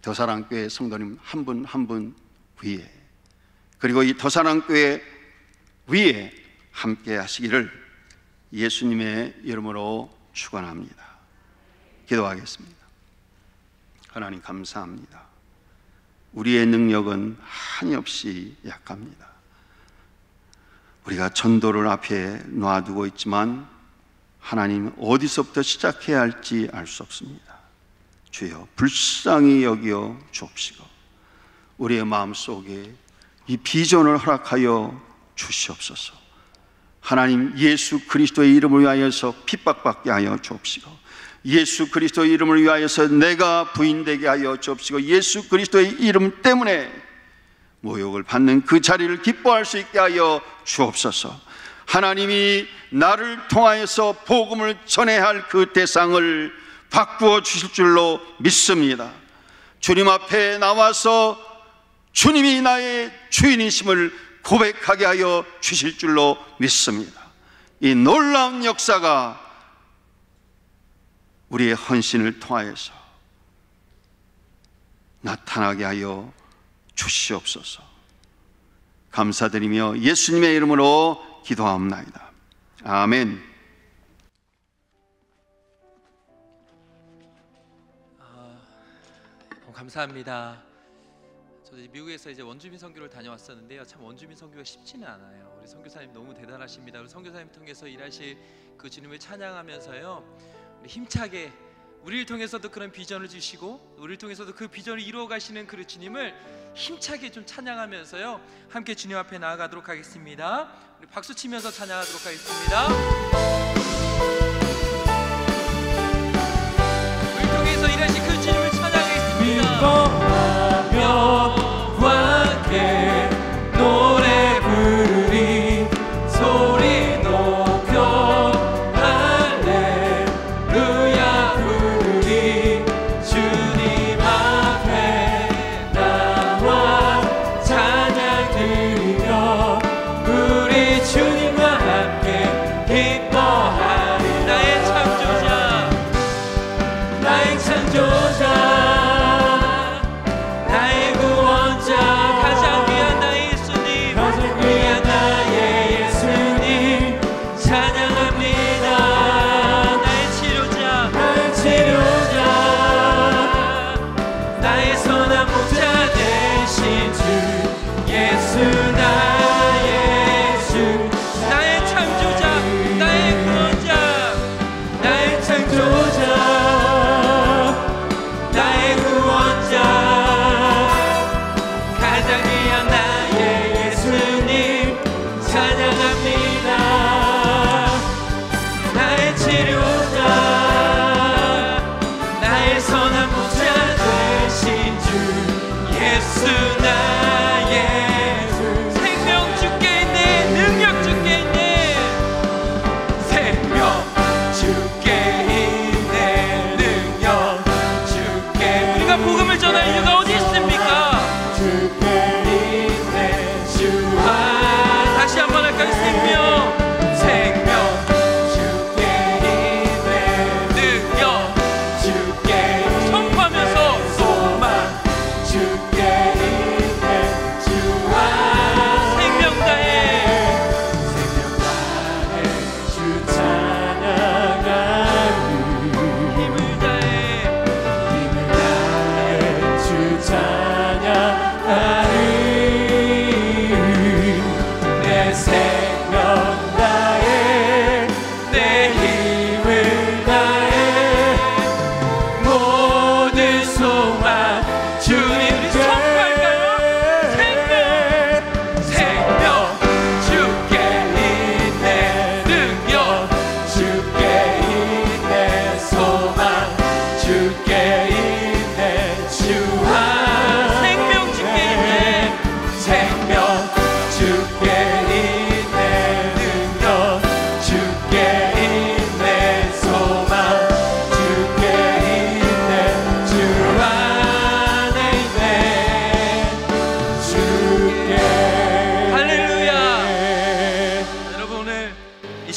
더사랑교회 성도님 한 분 한 분 위에, 그리고 이 더사랑교회 위에 함께 하시기를 예수님의 이름으로 축원합니다. 기도하겠습니다. 하나님 감사합니다. 우리의 능력은 한없이 약합니다. 우리가 전도를 앞에 놔두고 있지만 하나님은 어디서부터 시작해야 할지 알 수 없습니다. 주여 불쌍히 여겨 주옵시고 우리의 마음속에 이 비전을 허락하여 주시옵소서. 하나님 예수 그리스도의 이름을 위하여서 핍박받게 하여 주옵시고 예수 그리스도의 이름을 위하여서 내가 부인되게 하여 주옵시고 예수 그리스도의 이름 때문에 모욕을 받는 그 자리를 기뻐할 수 있게 하여 주옵소서. 하나님이 나를 통하여서 복음을 전해야 할 그 대상을 바꾸어 주실 줄로 믿습니다. 주님 앞에 나와서 주님이 나의 주인이심을 고백하게 하여 주실 줄로 믿습니다. 이 놀라운 역사가 우리의 헌신을 통하여서 나타나게 하여 주시옵소서. 감사드리며 예수님의 이름으로 기도하옵나이다. 아멘. 감사합니다. 저도 미국에서 이제 원주민 선교를 다녀왔었는데요. 참 원주민 선교가 쉽지는 않아요. 우리 선교사님 너무 대단하십니다. 우리 선교사님 통해서 일하실 그 주님을 찬양하면서요, 우리 힘차게 우리를 통해서도 그런 비전을 주시고 우리를 통해서도 그 비전을 이루어 가시는 그 주님을 힘차게 좀 찬양하면서요, 함께 주님 앞에 나아가도록 하겠습니다. 우리 박수 치면서 찬양하도록 하겠습니다. 우리를 통해서 일하실 그 주님을 찬양하겠습니다. 함께 노래 부르리 소리 높여 할렐루야 부르리 주님 앞에 나와 찬양 드리며 우리 주님과 함께 기뻐하리. 나의 창조자, 나의 창조자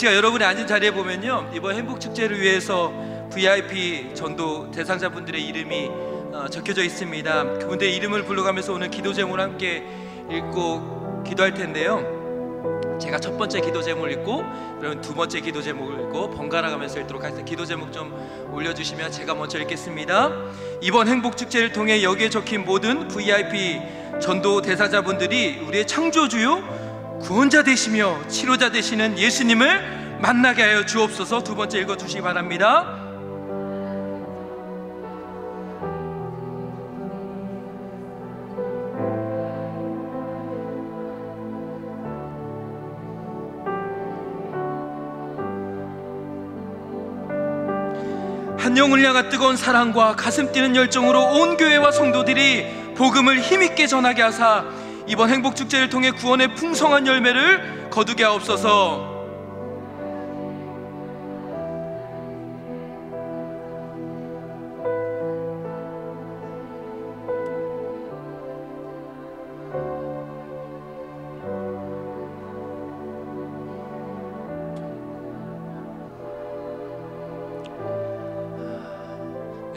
여러분이 앉은 자리에 보면요, 이번 행복축제를 위해서 VIP 전도 대상자분들의 이름이 적혀져 있습니다. 그분들의 이름을 불러가면서 오늘 기도 제목을 함께 읽고 기도할 텐데요, 제가 첫 번째 기도 제목을 읽고 그러면 두 번째 기도 제목을 읽고 번갈아 가면서 읽도록 하겠습니다. 기도 제목 좀 올려주시면 제가 먼저 읽겠습니다. 이번 행복축제를 통해 여기에 적힌 모든 VIP 전도 대사자분들이 우리의 창조주요 구원자 되시며 치료자 되시는 예수님을 만나게 하여 주옵소서. 두 번째 읽어주시기 바랍니다. 한 영을 향한 뜨거운 사랑과 가슴 뛰는 열정으로 온 교회와 성도들이 복음을 힘있게 전하게 하사 이번 행복축제를 통해 구원의 풍성한 열매를 거두게 하옵소서.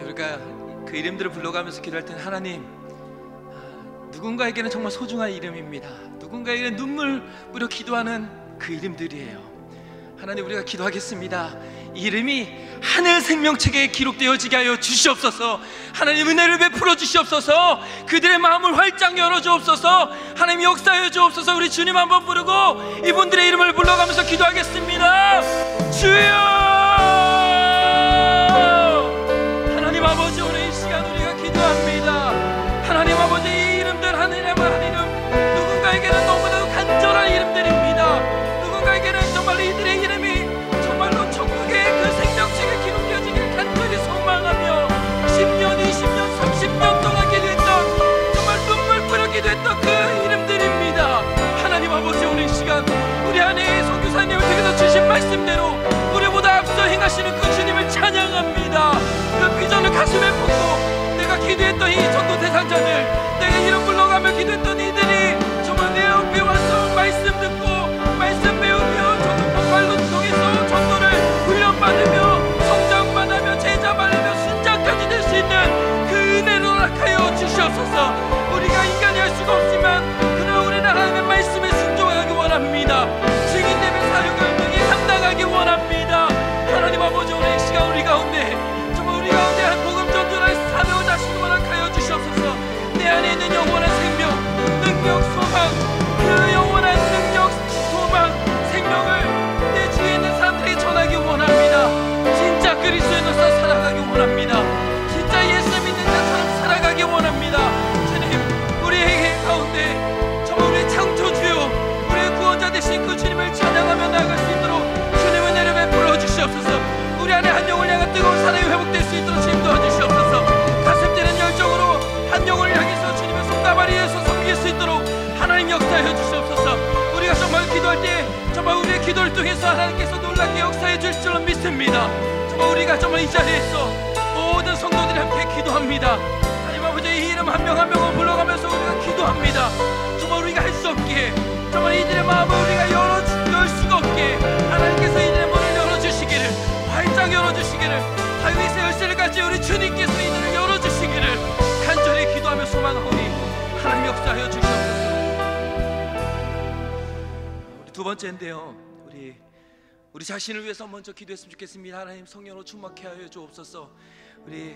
우리가 그 이름들을 불러가면서 기도할 때는 하나님, 누군가에게는 정말 소중한 이름입니다. 누군가에게는 눈물 뿌려 기도하는 그 이름들이에요. 하나님, 우리가 기도하겠습니다. 이 이름이 하늘 생명책에 기록되어지게 하여 주시옵소서. 하나님, 은혜를 베풀어 주시옵소서. 그들의 마음을 활짝 열어 주옵소서. 하나님, 역사해 주옵소서. 우리 주님 한번 부르고 이분들의 이름을 불러가면서 기도하겠습니다. 주여! 하나님 아버지, 오늘 이 시간 우리가 기도합니다. 하나님 아버지, 이 이름들 하나님의 한 이름, 누군가에게는 너무나도 간절한 이름들입니다. 누군가에게는 정말 이들의 이름이 정말로 천국의 그 생명책에 기록되어지길 간절히 소망하며 10년, 20년, 30년 동안 기도했던, 정말 눈물 뿌려 기도했던 그 이름들입니다. 하나님 아버지, 오늘 이 시간 우리 안에 선교사님을 통해서 주신 말씀대로 우리보다 앞서 행하시는 그 주님을 찬양합니다. 그 비전을 가슴에 품고 내가 기도했던 이 전도 대상자들, 내가 이름 불러가며 기도했던 이들이 정말 내 옆에 와서 말씀 듣고 말씀 배우며 전도 폭발로 통해서 전도를 훈련받으며 성장만 하며 제자만 하며 순장까지 될 수 있는 그 은혜를 허락하여 주시옵소서. 우리가 인간이 할 수가 없지만 그러나 우리는 하나님의 말씀에 순종하기 원합니다. 증인됨의 사역을 능히 감당하기 원합니다. 하나님 아버지, 오늘 이 시간 우리 가운데 정말 우리 가운데 한 복음 전도를 사명을 다시 허락하여 주시옵소서. 내 안에 있는 영원한 생명, 능력, 소망, 그 영원한 능력, 소망, 생명을 내 주위에 있는 사람들에게 전하기 원합니다. 진짜 그리스도인으로서 살아가기 원합니다. 진짜 예수 믿는 자처럼 살아가기 원합니다. 주님, 우리에게 가운데 정말 우리의 창조주요, 우리의 구원자 되신 그 주님을 찬양하며 나아갈 수 있도록 주님의 은혜를 베풀어 주시옵소서. 우리 안에 한 영을 향한 뜨거운 사랑이 회복될 수 있도록 주님 도와주시옵소서. 가슴 뛰는 열정으로 한 영을 향해서 주님의 손가마리에서 섬길 수 있도록 하나님 역사해 주시옵소서. 우리가 정말 기도할 때 정말 우리의 기도를 통해서 하나님께서 놀랍게 역사해 주실 줄로 믿습니다. 정말 우리가 정말 이 자리에서 모든 성도들이 함께 기도합니다. 하나님 아버지, 이 이름 한 명 한 명을 불러가면서 우리가 기도합니다. 정말 우리가 할 수 없기에, 정말 이들의 마음을 우리가 열 수가 없기에 하나님께서 이들의 문을 열어주시기를, 활짝 열어주시기를, 다윗의 열쇠를 가지고 우리 주님께서 이들을 열어주시기를 간절히 기도하며 소망하오니 하나님 역사하여 주시옵소서. 우리 두 번째인데요, 우리 자신을 위해서 먼저 기도했으면 좋겠습니다. 하나님, 성령으로 충만케 하여 주옵소서. 우리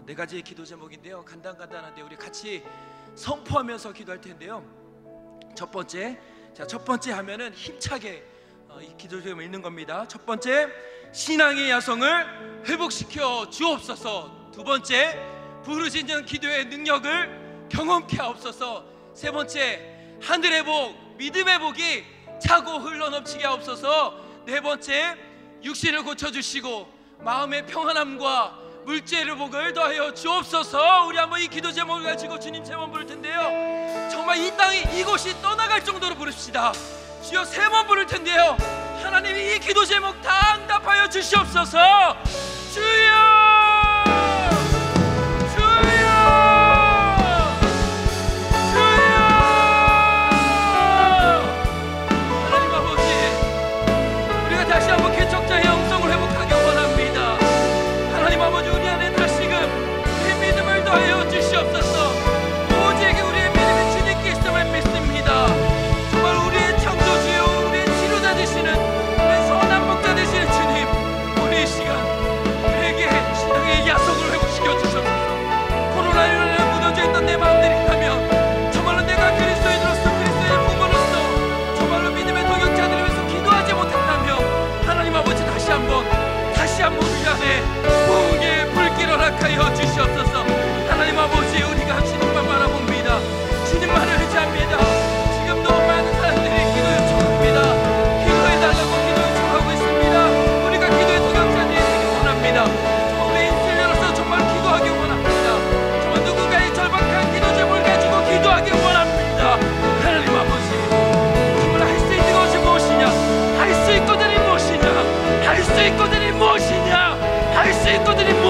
네 가지의 기도 제목인데요, 간단한데 우리 같이 선포하면서 기도할 텐데요. 첫 번째 하면은 힘차게 이 기도 제목을 읽는 겁니다. 첫 번째, 신앙의 야성을 회복시켜 주옵소서. 두 번째, 부르짖는 기도의 능력을 경험케 하옵소서. 세 번째, 하늘의 복, 믿음의 복이 차고 흘러넘치게 하옵소서. 네 번째, 육신을 고쳐주시고 마음의 평안함과 물질의 복을 더하여 주옵소서. 우리 한번 이 기도 제목을 가지고 주님 세 번 부를 텐데요, 정말 이 땅이 이곳이 떠나갈 정도로 부릅시다. 주여, 세 번 부를 텐데요, 하나님이 이 기도 제목 다 응답하여 주시옵소서. 주여! 다시 한번 개척자의 영성을 회복하기 원합니다. 하나님 아버지, 우리 안에 다시금 우리의 믿음을 더하여 주시옵소서. 오직 우리의 믿음이 주님께 있음을 믿습니다. 정말 우리의 창조주요, 우리의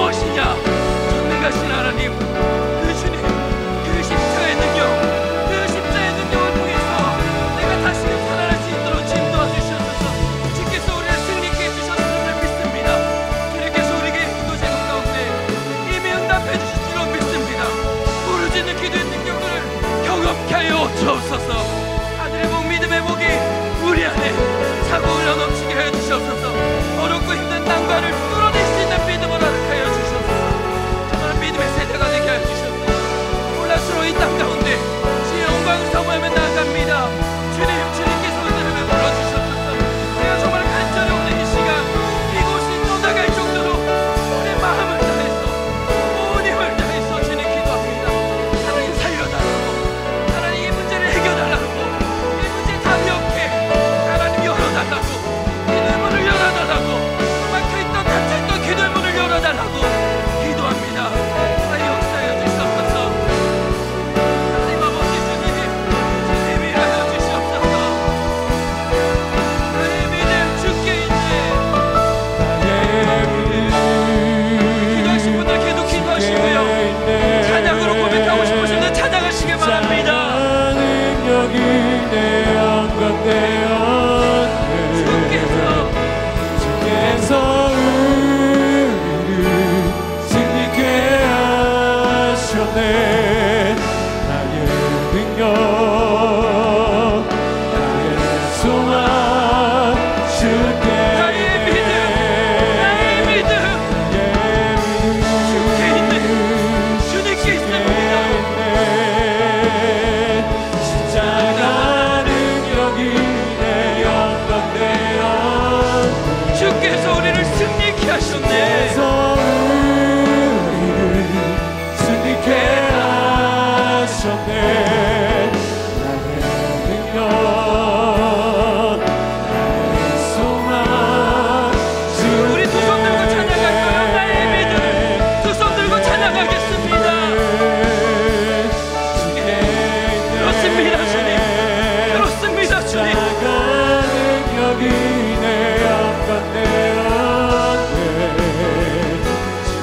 무엇이냐? 전능하신 하나님, 그 주님, 그 십자가의 능력, 그 십자가의 능력을 통해서 내가 다시금 살아날 수 있도록 주님 도와주셔서 주께서 우리를 승리케 해주셨음을 믿습니다. 주님께서 우리에게 기도 제목 가운데 이미 응답해 주실 줄로 믿습니다. 부르짖는 기도의 능력을 경험케 하여 주옵소서. 하늘의 복, 믿음의 복이 우리 안에 차고를 넘치게 하여 주시옵소서. 어렵고 힘든 난관을 뚫어낼 수 있는 믿음을 허락하여 주시옵소서. 정말 믿음의 세대가 되게 하여 주시옵소서. 혼란스러운 이 땅 가운데 주의 영광을 사모하며 나아갑니다. 주님께서 은혜를 불러주시옵소서. 내가 정말 간절히 오늘 이 시간 이곳이 떠나갈 정도로 우리의 마음을 다해서 온 힘을 다해서 주님 기도합니다. 하나님 살려달라고, 하나님 이 문제를 해결하라고, 이 문제 답이 없게 하나님 열어달라고, 기도의 문을 열어달라고, 막혀있던 닫혀있던 기도의 문을 열어달라고 기도합니다. 하나님 역사하여 주시옵소서. 하나님 아버지 주님 일하여 주시옵소서. 나의 믿음 주께 있네. 기도하신 분들 계속 기도하시고요, 찬양으로 고백하고 싶으시면 찬양하시기 바랍니다. 능력이 내 영광 되었네. 주께서 우리를 승리케 하셨네. 나의 능력, 나의 소망 주께 나의 믿음 주께 있네. 주님께 있습니다. 십자가 능력이 내 영광 되었네. 주께서 우리를 승리케 하셨네. 주께서 우리를 승리케 하셨네. 나의 능력, 나의 소망 우리 두 손 들고 찬양할까요? 나의 믿음 두 손 들고 찬양하겠습니다. 그렇습니다 주님, 그렇습니다 주님. 십자가 능력이 내 영광 되었네.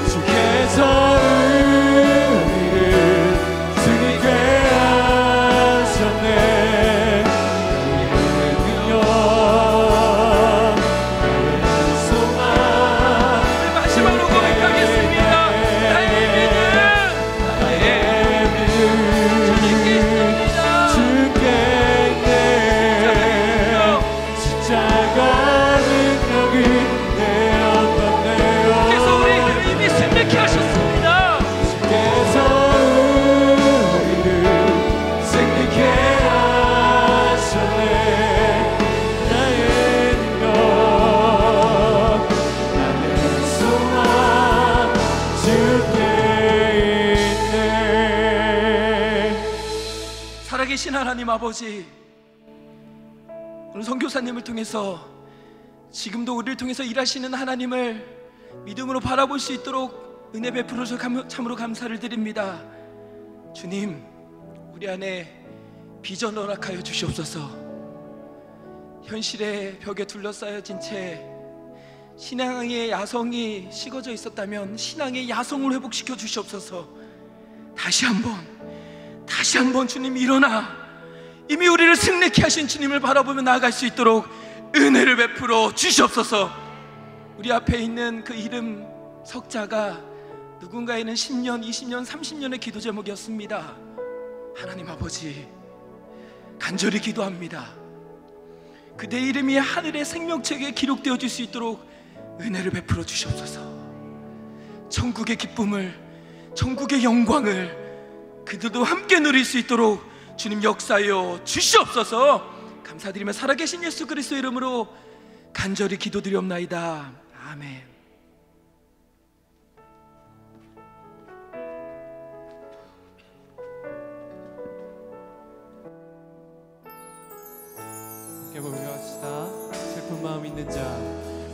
주께서 우리를 승리케 하셨네. 나의 능력, 나의 소망 마지막으로 고백하겠습니다. 나의 믿음 주님께 있습니다. 주께 있네. 십자가 능력이 내 영광 주께서 되었네. 우리를 이미 승리케 하셨습니다. 주께서 우리를 승리케 하셨네. 나의 능력, 나의 소망 주께 있네. 살아계신 하나님 아버지, 오늘 선교사님을 통해서 지금도 우리를 통해서 일하시는 하나님을 믿음으로 바라볼 수 있도록 은혜 베풀어서 참으로 감사를 드립니다. 주님, 우리 안에 비전 허락하여 주시옵소서. 현실의 벽에 둘러싸여진 채 신앙의 야성이 식어져 있었다면 신앙의 야성을 회복시켜 주시옵소서. 다시 한번 주님 일어나 이미 우리를 승리케 하신 주님을 바라보며 나아갈 수 있도록 은혜를 베풀어 주시옵소서. 우리 앞에 있는 그 이름 석자가 누군가에는 10년, 20년, 30년의 기도 제목이었습니다. 하나님 아버지, 간절히 기도합니다. 그대 이름이 하늘의 생명책에 기록되어질 수 있도록 은혜를 베풀어 주시옵소서. 천국의 기쁨을, 천국의 영광을 그들도 함께 누릴 수 있도록 주님 역사하여 주시옵소서. 감사드리며 살아계신 예수 그리스도의 이름으로 간절히 기도드리옵나이다. 아멘. 함께 고백합시다. 슬픈 마음 있는 자,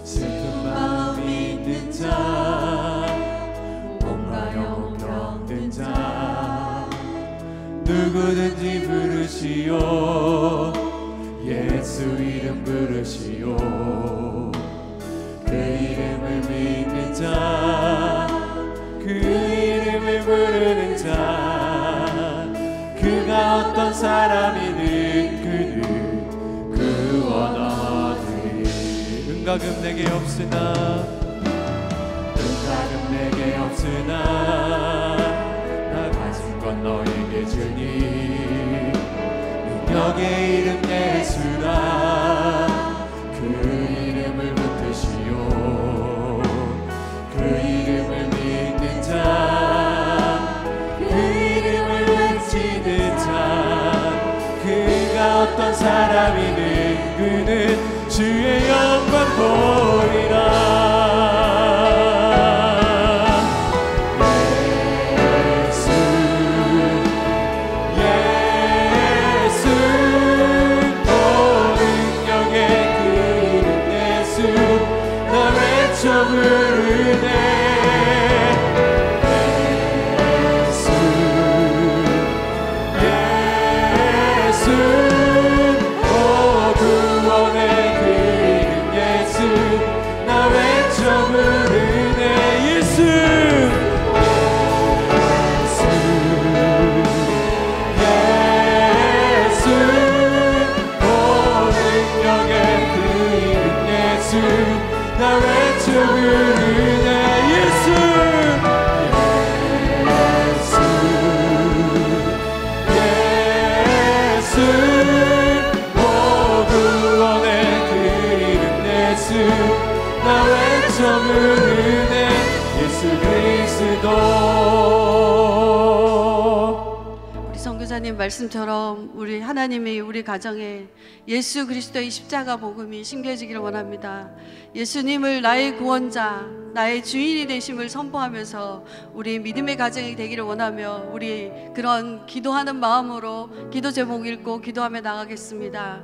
슬픈 마음 있는 자, 몸과 영혼 병든 자, 누구든지 부르시오. 예수 이름 부르시오. 그 이름을 믿는 자, 어떤 사람이 그는 구원하리. 은가금 내게 없으나 은가금 내게 없으나 나 가진 건 너에게 주니 능력의 이름 예수라. 그 이름을 붙드시오. 그 이름을 믿는 자, 그 이름을 외치는 자, 그가 어떤 사람이든 그는 주의 영광 보리라. 우리 선교사님 말씀처럼 우리 하나님이 우리 가정에 예수 그리스도의 십자가 복음이 심겨지기를 원합니다. 예수님을 나의 구원자, 나의 주인이 되심을 선포하면서 우리 믿음의 가정이 되기를 원하며 우리 그런 기도하는 마음으로 기도 제목 읽고 기도하며 나가겠습니다.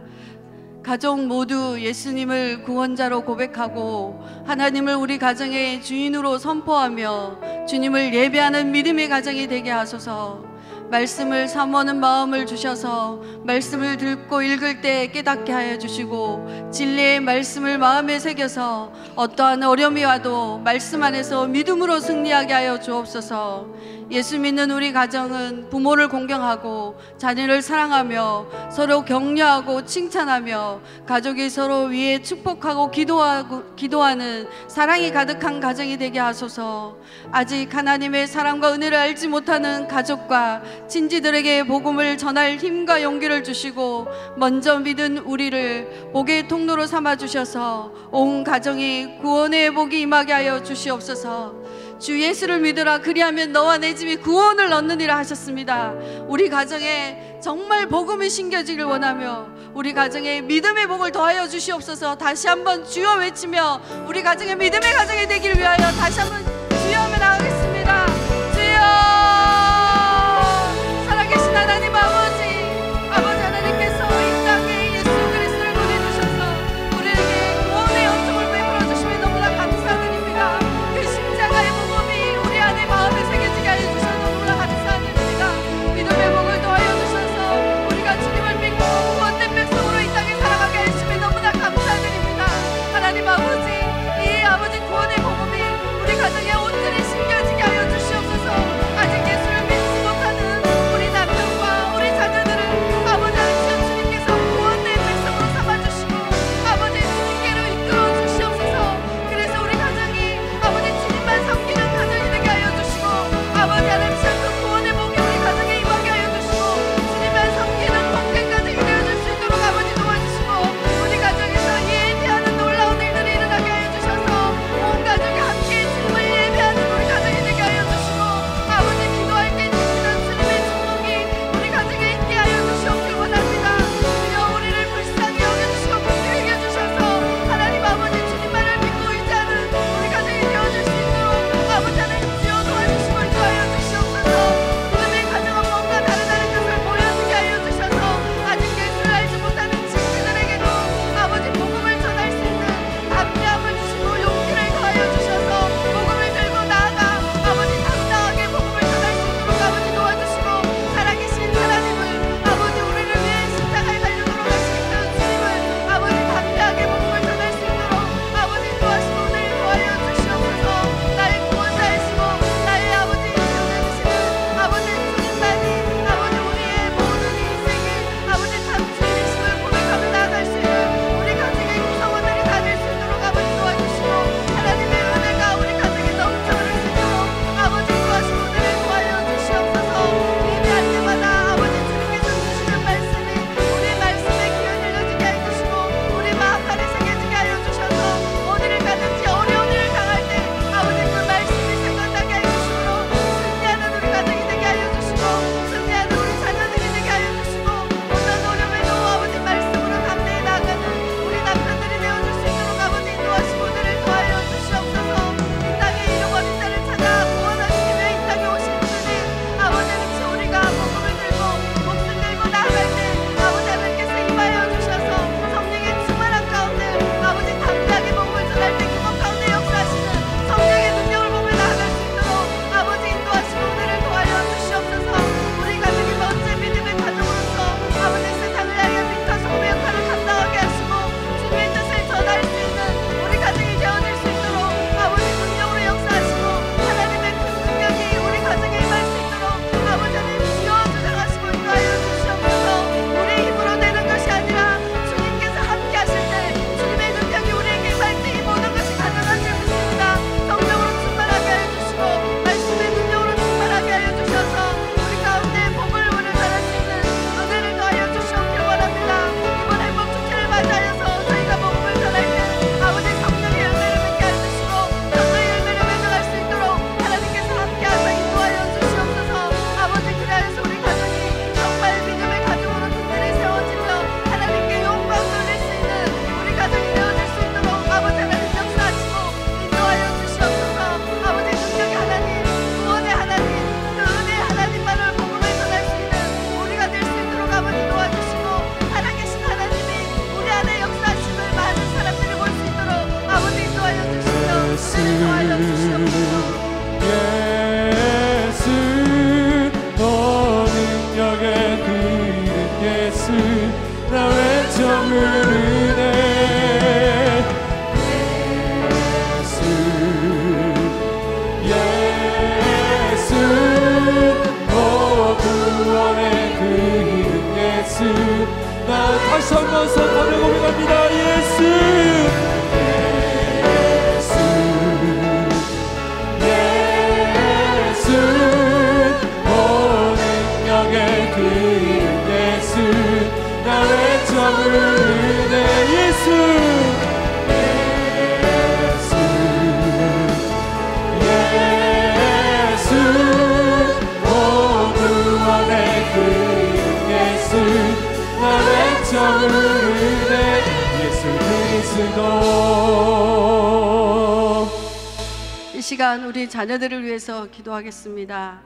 가족 모두 예수님을 구원자로 고백하고 하나님을 우리 가정의 주인으로 선포하며 주님을 예배하는 믿음의 가정이 되게 하소서. 말씀을 사모하는 마음을 주셔서 말씀을 듣고 읽을 때 깨닫게 하여 주시고 진리의 말씀을 마음에 새겨서 어떠한 어려움이 와도 말씀 안에서 믿음으로 승리하게 하여 주옵소서. 예수 믿는 우리 가정은 부모를 공경하고 자녀를 사랑하며 서로 격려하고 칭찬하며 가족이 서로 위해 축복하고 기도하는 사랑이 가득한 가정이 되게 하소서. 아직 하나님의 사랑과 은혜를 알지 못하는 가족과 친지들에게 복음을 전할 힘과 용기를 주시고 먼저 믿은 우리를 복의 통로로 삼아 주셔서 온 가정이 구원의 복이 임하게 하여 주시옵소서. 주 예수를 믿으라 그리하면 너와 내 집이 구원을 얻느니라 하셨습니다. 우리 가정에 정말 복음이 심겨지길 원하며 우리 가정에 믿음의 복을 더하여 주시옵소서. 다시 한번 주여 외치며 우리 가정의 믿음의 가정이 되기를 위하여 다시 한번 주여 하며 나가겠습니다. 주여, 살아계신 하나님 아버지 하나님께서 이 땅에 예수 그리스도를 보내주셔서 우리에게 구원의 은총을 베풀어 주심에 너무나 감사드립니다. 그 십자가의 복음이 우리 안에 마음에 새겨지게 하여 주셔서 너무나 감사드립니다. 믿음의 복을 더하여 주셔서 우리가 주님을 믿고 구원된 백성으로 이 땅에 살아가게 하심에 너무나 감사드립니다. 하나님 아버지, 이 아버지 구원의 복음이 우리 가정에 다시 한번 선포하며 고백합니다. 예수 능력의 그 예수 나 외쳐 부르네 예수 구원의 그 예수 나 외쳐 부르네 예수 그리스도. 이 시간 우리 자녀들을 위해서 기도하겠습니다.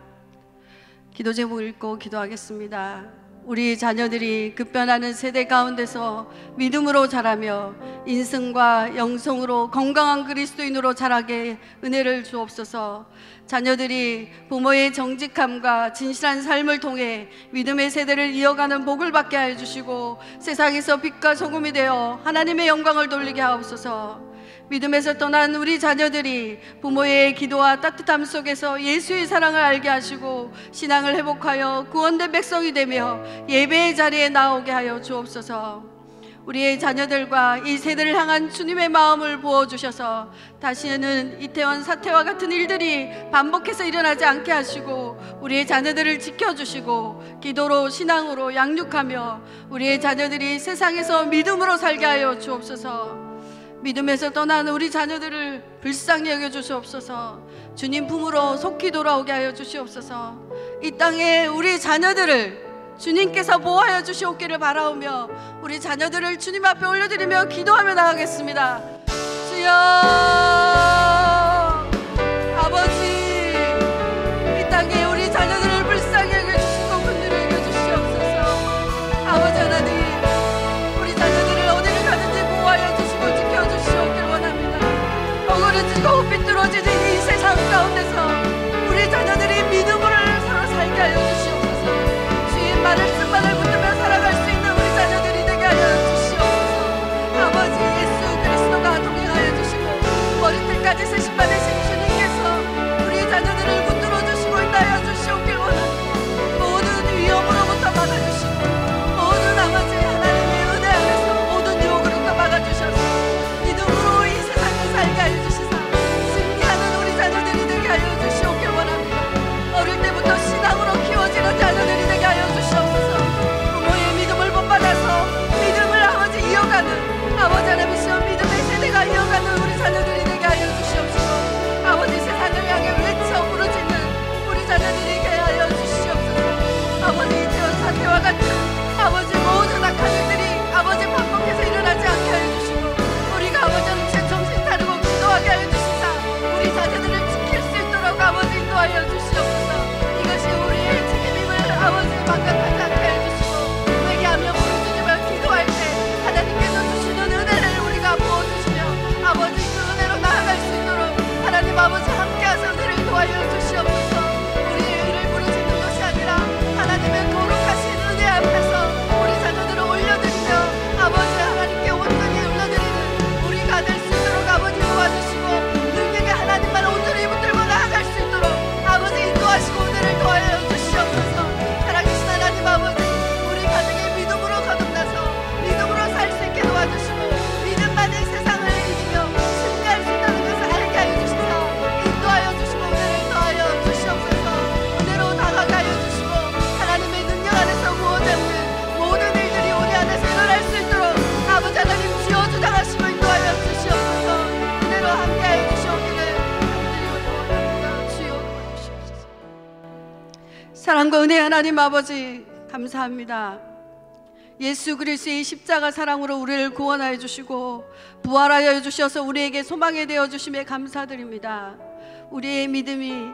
기도 제목 읽고 기도하겠습니다. 우리 자녀들이 급변하는 세대 가운데서 믿음으로 자라며 인성과 영성으로 건강한 그리스도인으로 자라게 은혜를 주옵소서. 자녀들이 부모의 정직함과 진실한 삶을 통해 믿음의 세대를 이어가는 복을 받게 하여 주시고 세상에서 빛과 소금이 되어 하나님의 영광을 돌리게 하옵소서. 믿음에서 떠난 우리 자녀들이 부모의 기도와 따뜻함 속에서 예수의 사랑을 알게 하시고 신앙을 회복하여 구원된 백성이 되며 예배의 자리에 나오게 하여 주옵소서. 우리의 자녀들과 이 세대를 향한 주님의 마음을 부어주셔서 다시는 이태원 사태와 같은 일들이 반복해서 일어나지 않게 하시고 우리의 자녀들을 지켜주시고 기도로 신앙으로 양육하며 우리의 자녀들이 세상에서 믿음으로 살게 하여 주옵소서. 믿음에서 떠난 우리 자녀들을 불쌍히 여겨 주시옵소서. 주님 품으로 속히 돌아오게 하여 주시옵소서. 이 땅에 우리 자녀들을 주님께서 보호하여 주시옵기를 바라오며 우리 자녀들을 주님 앞에 올려드리며 기도하며 나가겠습니다. 주여 아버지, 이 땅에 우리 자녀들을 불쌍히 여겨주시고 긍휼히 여겨주시옵소서. 아버지 하나님, 우리 자녀들을 어디를 가든지 보호하여 주시고 지켜주시옵기를 원합니다. 어그러지고 삐뚤어지는 이 세상 가운데서 우리 자녀들이 믿음으로 서로 살게 하여 주시옵소서. 주의 말씀만을 붙들며 살아갈 수 있는 우리 자녀들이 되게 하여 주시옵소서. 아버지 예수 그리스도가 동행하여 주시고 머리끝까지 세심 받으신 주님께서 우리 자녀들을 붙들어 주시고 인도하여 주시옵길 원합니다. 모든 위험으로부터 막아주시고 모든 아버지 하나님의 은혜 안에서 모든 유혹으로부터 막아주셔서 믿음으로 이 세상을 살게 하여 주시사 승리하는 우리 자녀들이 되게 하여 주시옵길 원합니다. 어릴 때부터 신앙으로 키워지는 자녀들이 되게 하여 주시옵소서. 부모의 믿음을 본받아서 믿음을 아버지 이어가는 아버지 하나님이시여 믿음의 세대가 이어가는 우리 자녀들이 되게 하여 주시옵소서. 아버지 세상을 향해 외쳐 부르짖는 우리 자녀들이 되게 하여 주시옵소서. 아버지 이태원 사태와 같은 아버지 모든 악한 일들이 아버지 반복해서 일어나지 않게 하여 주시고 우리가 아버지는 제 정신 차리고 기도하게 하여 주시사 우리 자녀들을 지킬 수 있도록 아버지 인도하여 주시옵소서. 이것이 우리의 책임임을 아버지 망각하지 않게 하여 주시고 회개하며 부르짖으며 기도할 때 하나님께서 주시는 은혜를 우리가 부어주시며 아버지 그 은혜로 나아갈 수 있도록 하나님 아버지 함께하셔 은혜를 도와여 주시옵소서. 우리의 의를 부르짖는 것이 아니라 하나님의 거룩하신 은혜 앞에서 우리 자녀들을 올려드리며 아버지 하나님께 온전히 올려드리는 우리가 될 수 있도록 아버지 도와주시고 능력의 하나님만 온전히 붙들고 나아갈 수 있도록 아버지 인도하시고 은혜를 도와여 주시옵소서. 살아계신 하나님 아버지, 우리 가정의 믿음으로 거듭나서 믿음으로 살 수 있게 도와주시고 믿음만이 세상을 이기며 승리할 수 있다는 것을 알게 하여 주시사 인도하여 주시고 은혜를 더하여 주시옵소서. 은혜로 다가게 하여 주시고 하나님의 능력 안에서 구원되는 모든 일들이 우리 안에서 일어날 수 있도록 아버지 하나님 주여 주장하시고 인도하여 주시옵소서. 은혜로 함께하여 주시옵기를 원합니다. 주여 도와주시옵소서. 사랑과 은혜 하나님 아버지 감사합니다. 예수 그리스도의 십자가 사랑으로 우리를 구원하여 주시고 부활하여 주셔서 우리에게 소망이 되어 주심에 감사드립니다. 우리의 믿음이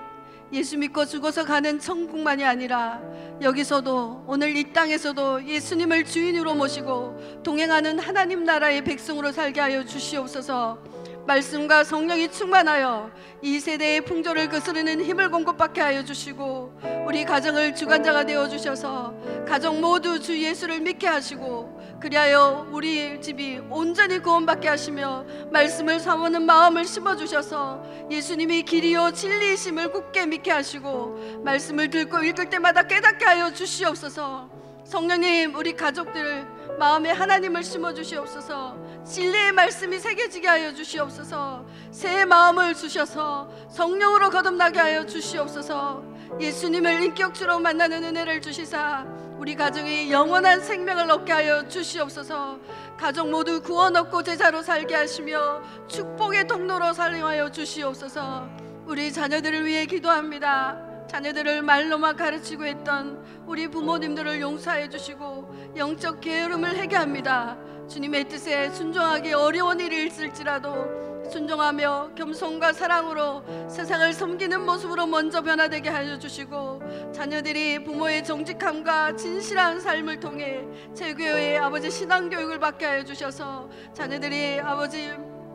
예수 믿고 죽어서 가는 천국만이 아니라 여기서도 오늘 이 땅에서도 예수님을 주인으로 모시고 동행하는 하나님 나라의 백성으로 살게 하여 주시옵소서. 말씀과 성령이 충만하여 이 세대의 풍조를 거스르는 힘을 공급받게 하여 주시고 우리 가정을 주관자가 되어 주셔서 가정 모두 주 예수를 믿게 하시고 그리하여 우리 집이 온전히 구원받게 하시며 말씀을 사모하는 마음을 심어주셔서 예수님이 길이요 진리이심을 굳게 믿게 하시고 말씀을 듣고 읽을 때마다 깨닫게 하여 주시옵소서. 성령님, 우리 가족들 마음에 하나님을 심어 주시옵소서. 진리의 말씀이 새겨지게 하여 주시옵소서. 새 마음을 주셔서 성령으로 거듭나게 하여 주시옵소서. 예수님을 인격주로 만나는 은혜를 주시사 우리 가정이 영원한 생명을 얻게 하여 주시옵소서. 가족 모두 구원 얻고 제자로 살게 하시며 축복의 통로로 사용하여 주시옵소서. 우리 자녀들을 위해 기도합니다. 자녀들을 말로만 가르치고 했던 우리 부모님들을 용서해 주시고 영적 게으름을 해결합니다. 주님의 뜻에 순종하기 어려운 일이 있을지라도 순종하며 겸손과 사랑으로 세상을 섬기는 모습으로 먼저 변화되게 하여 주시고, 자녀들이 부모의 정직함과 진실한 삶을 통해 제교의 아버지 신앙교육을 받게 하여 주셔서 자녀들이 아버지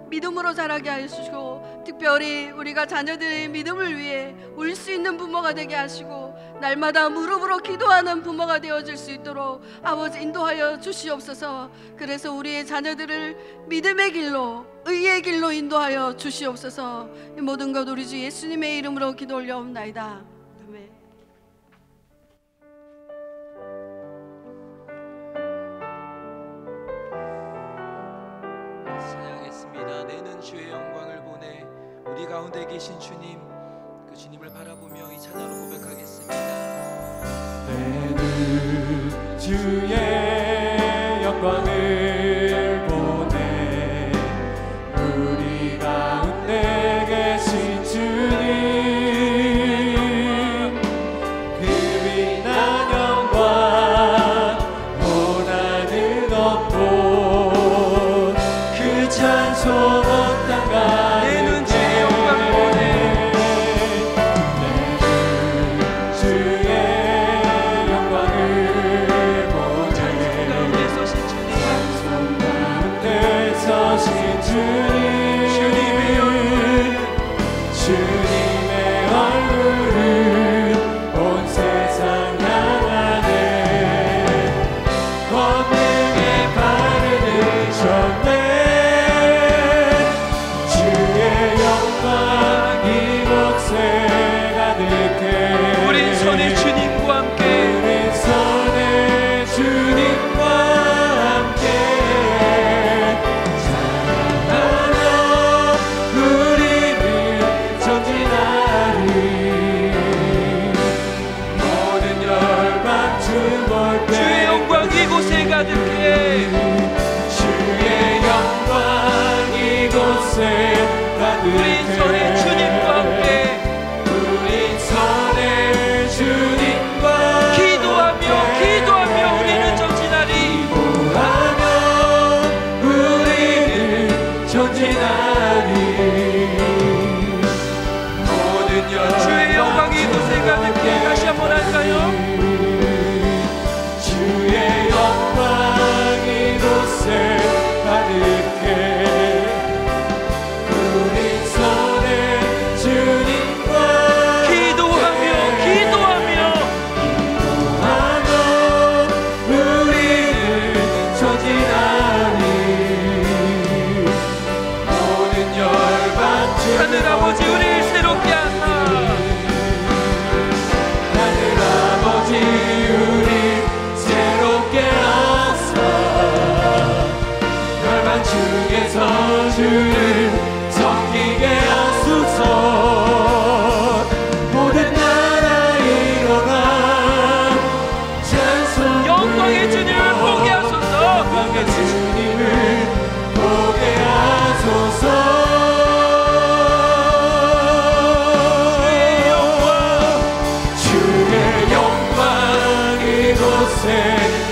믿음으로 자라게 하여 주시고, 특별히 우리가 자녀들의 믿음을 위해 울 수 있는 부모가 되게 하시고 날마다 무릎으로 기도하는 부모가 되어질 수 있도록 아버지 인도하여 주시옵소서. 그래서 우리의 자녀들을 믿음의 길로, 의의 길로 인도하여 주시옵소서. 이 모든 것 우리 주 예수님의 이름으로 기도 올려옵나이다. 아멘. 찬양하겠습니다. 내는 주의 영광을 보내. 우리 가운데 계신 주님, 그 주님을 바라보며 이 찬양으로 고백하겠습니다. 내는 주의 영광을 보내. 우리 가운데 계신 주님, 그 빛난 영광 보다는 없고 그 찬송 없단 가. 내는 주의 영광을 보내. 주의 영광이 이곳에 가득해. 다시 한번 할까요? 주의 영광 이곳에 가득해. 우리 손에 주님과 기도하며 우리는 전진하니. 모든 열방 주 하늘 아버지, 우리를 새롭게 하사. 하늘 아버지 우리 새롭게 하사. 열방 중에서 주를 섬기게 하소서. 모든 나라 일어나 찬송. 영광의 주님을 보게 하소서. 영광의 주님을 보게 하소서.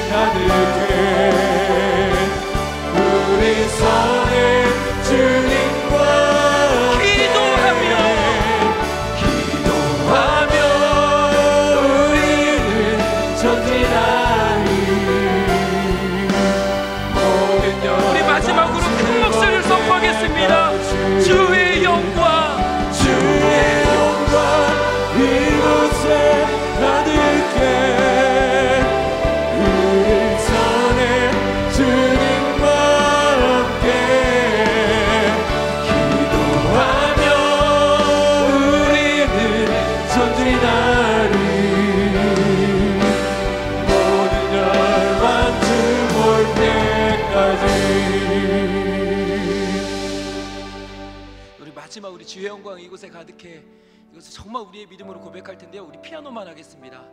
가득해. 우리 손에 주님과 기도하며 우리는 전진하니. 모든 영. 우리 마지막으로 큰 목소리를 선포하겠습니다. 주의 영광, 주의 영광 이곳에 가득해. 모든 열방 주 볼 때 하지만 우리 주의 영광 이곳에 가득해. 이것을 정말 우리의 믿음으로 고백할 텐데요. 우리 피아노만 하겠습니다.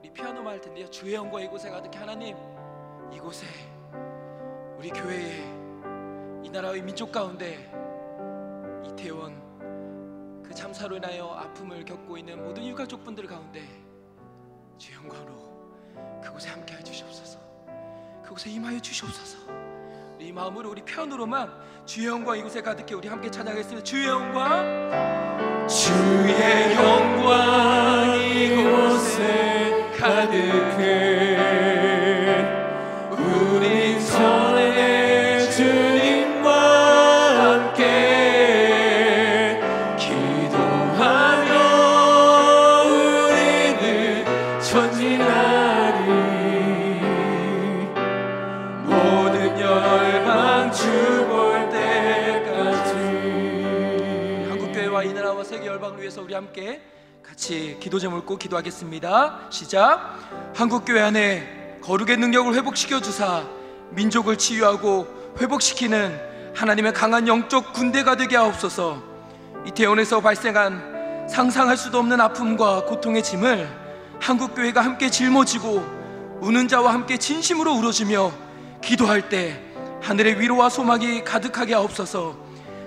우리 피아노만 할 텐데요. 주의 영광 이곳에 가득해. 하나님, 이곳에 우리 교회에 이 나라의 민족 가운데 이태원 그 참사로 인하여 아픔을 겪고 있는 모든 유가족분들 가운데 주의 영광으로 그곳에 함께해 주시옵소서. 그곳에 임하여 주시옵소서. 이 마음으로 우리 편으로만 주의 영광 이곳에 가득해 우리 함께 찬양하겠습니다. 주의 영광, 주의 영광 이곳에 가득해 우리 전에 주님과 함께 기도하며 우리는 전진하리. 모든 열방 주볼 때까지. 한국교회와 이 나라와 세계 열방을 위해서 우리 함께 같이 기도 제목을 기도하겠습니다. 시작. 한국교회 안에 거룩의 능력을 회복시켜 주사 민족을 치유하고 회복시키는 하나님의 강한 영적 군대가 되게 하옵소서. 이태원에서 발생한 상상할 수도 없는 아픔과 고통의 짐을 한국교회가 함께 짊어지고 우는 자와 함께 진심으로 울어주며 기도할 때 하늘의 위로와 소망이 가득하게 하옵소서.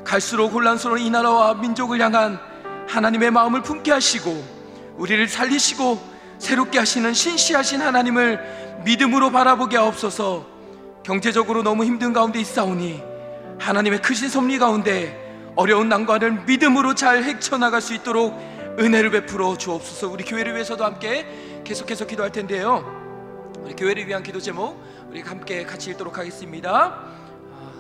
갈수록 혼란스러운 이 나라와 민족을 향한 하나님의 마음을 품게 하시고 우리를 살리시고 새롭게 하시는 신실하신 하나님을 믿음으로 바라보게 하옵소서. 경제적으로 너무 힘든 가운데 있사오니 하나님의 크신 섭리 가운데 어려운 난관을 믿음으로 잘 헤쳐나갈 수 있도록 은혜를 베풀어 주옵소서. 우리 교회를 위해서도 함께 계속해서 기도할 텐데요. 우리 교회를 위한 기도 제목 우리 함께 같이 읽도록 하겠습니다.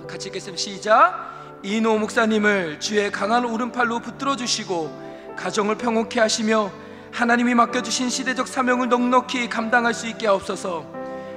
같이 읽겠습니다. 시작. 이노 목사님을 주의 강한 오른팔로 붙들어 주시고 가정을 평온케 하시며 하나님이 맡겨주신 시대적 사명을 넉넉히 감당할 수 있게 하옵소서.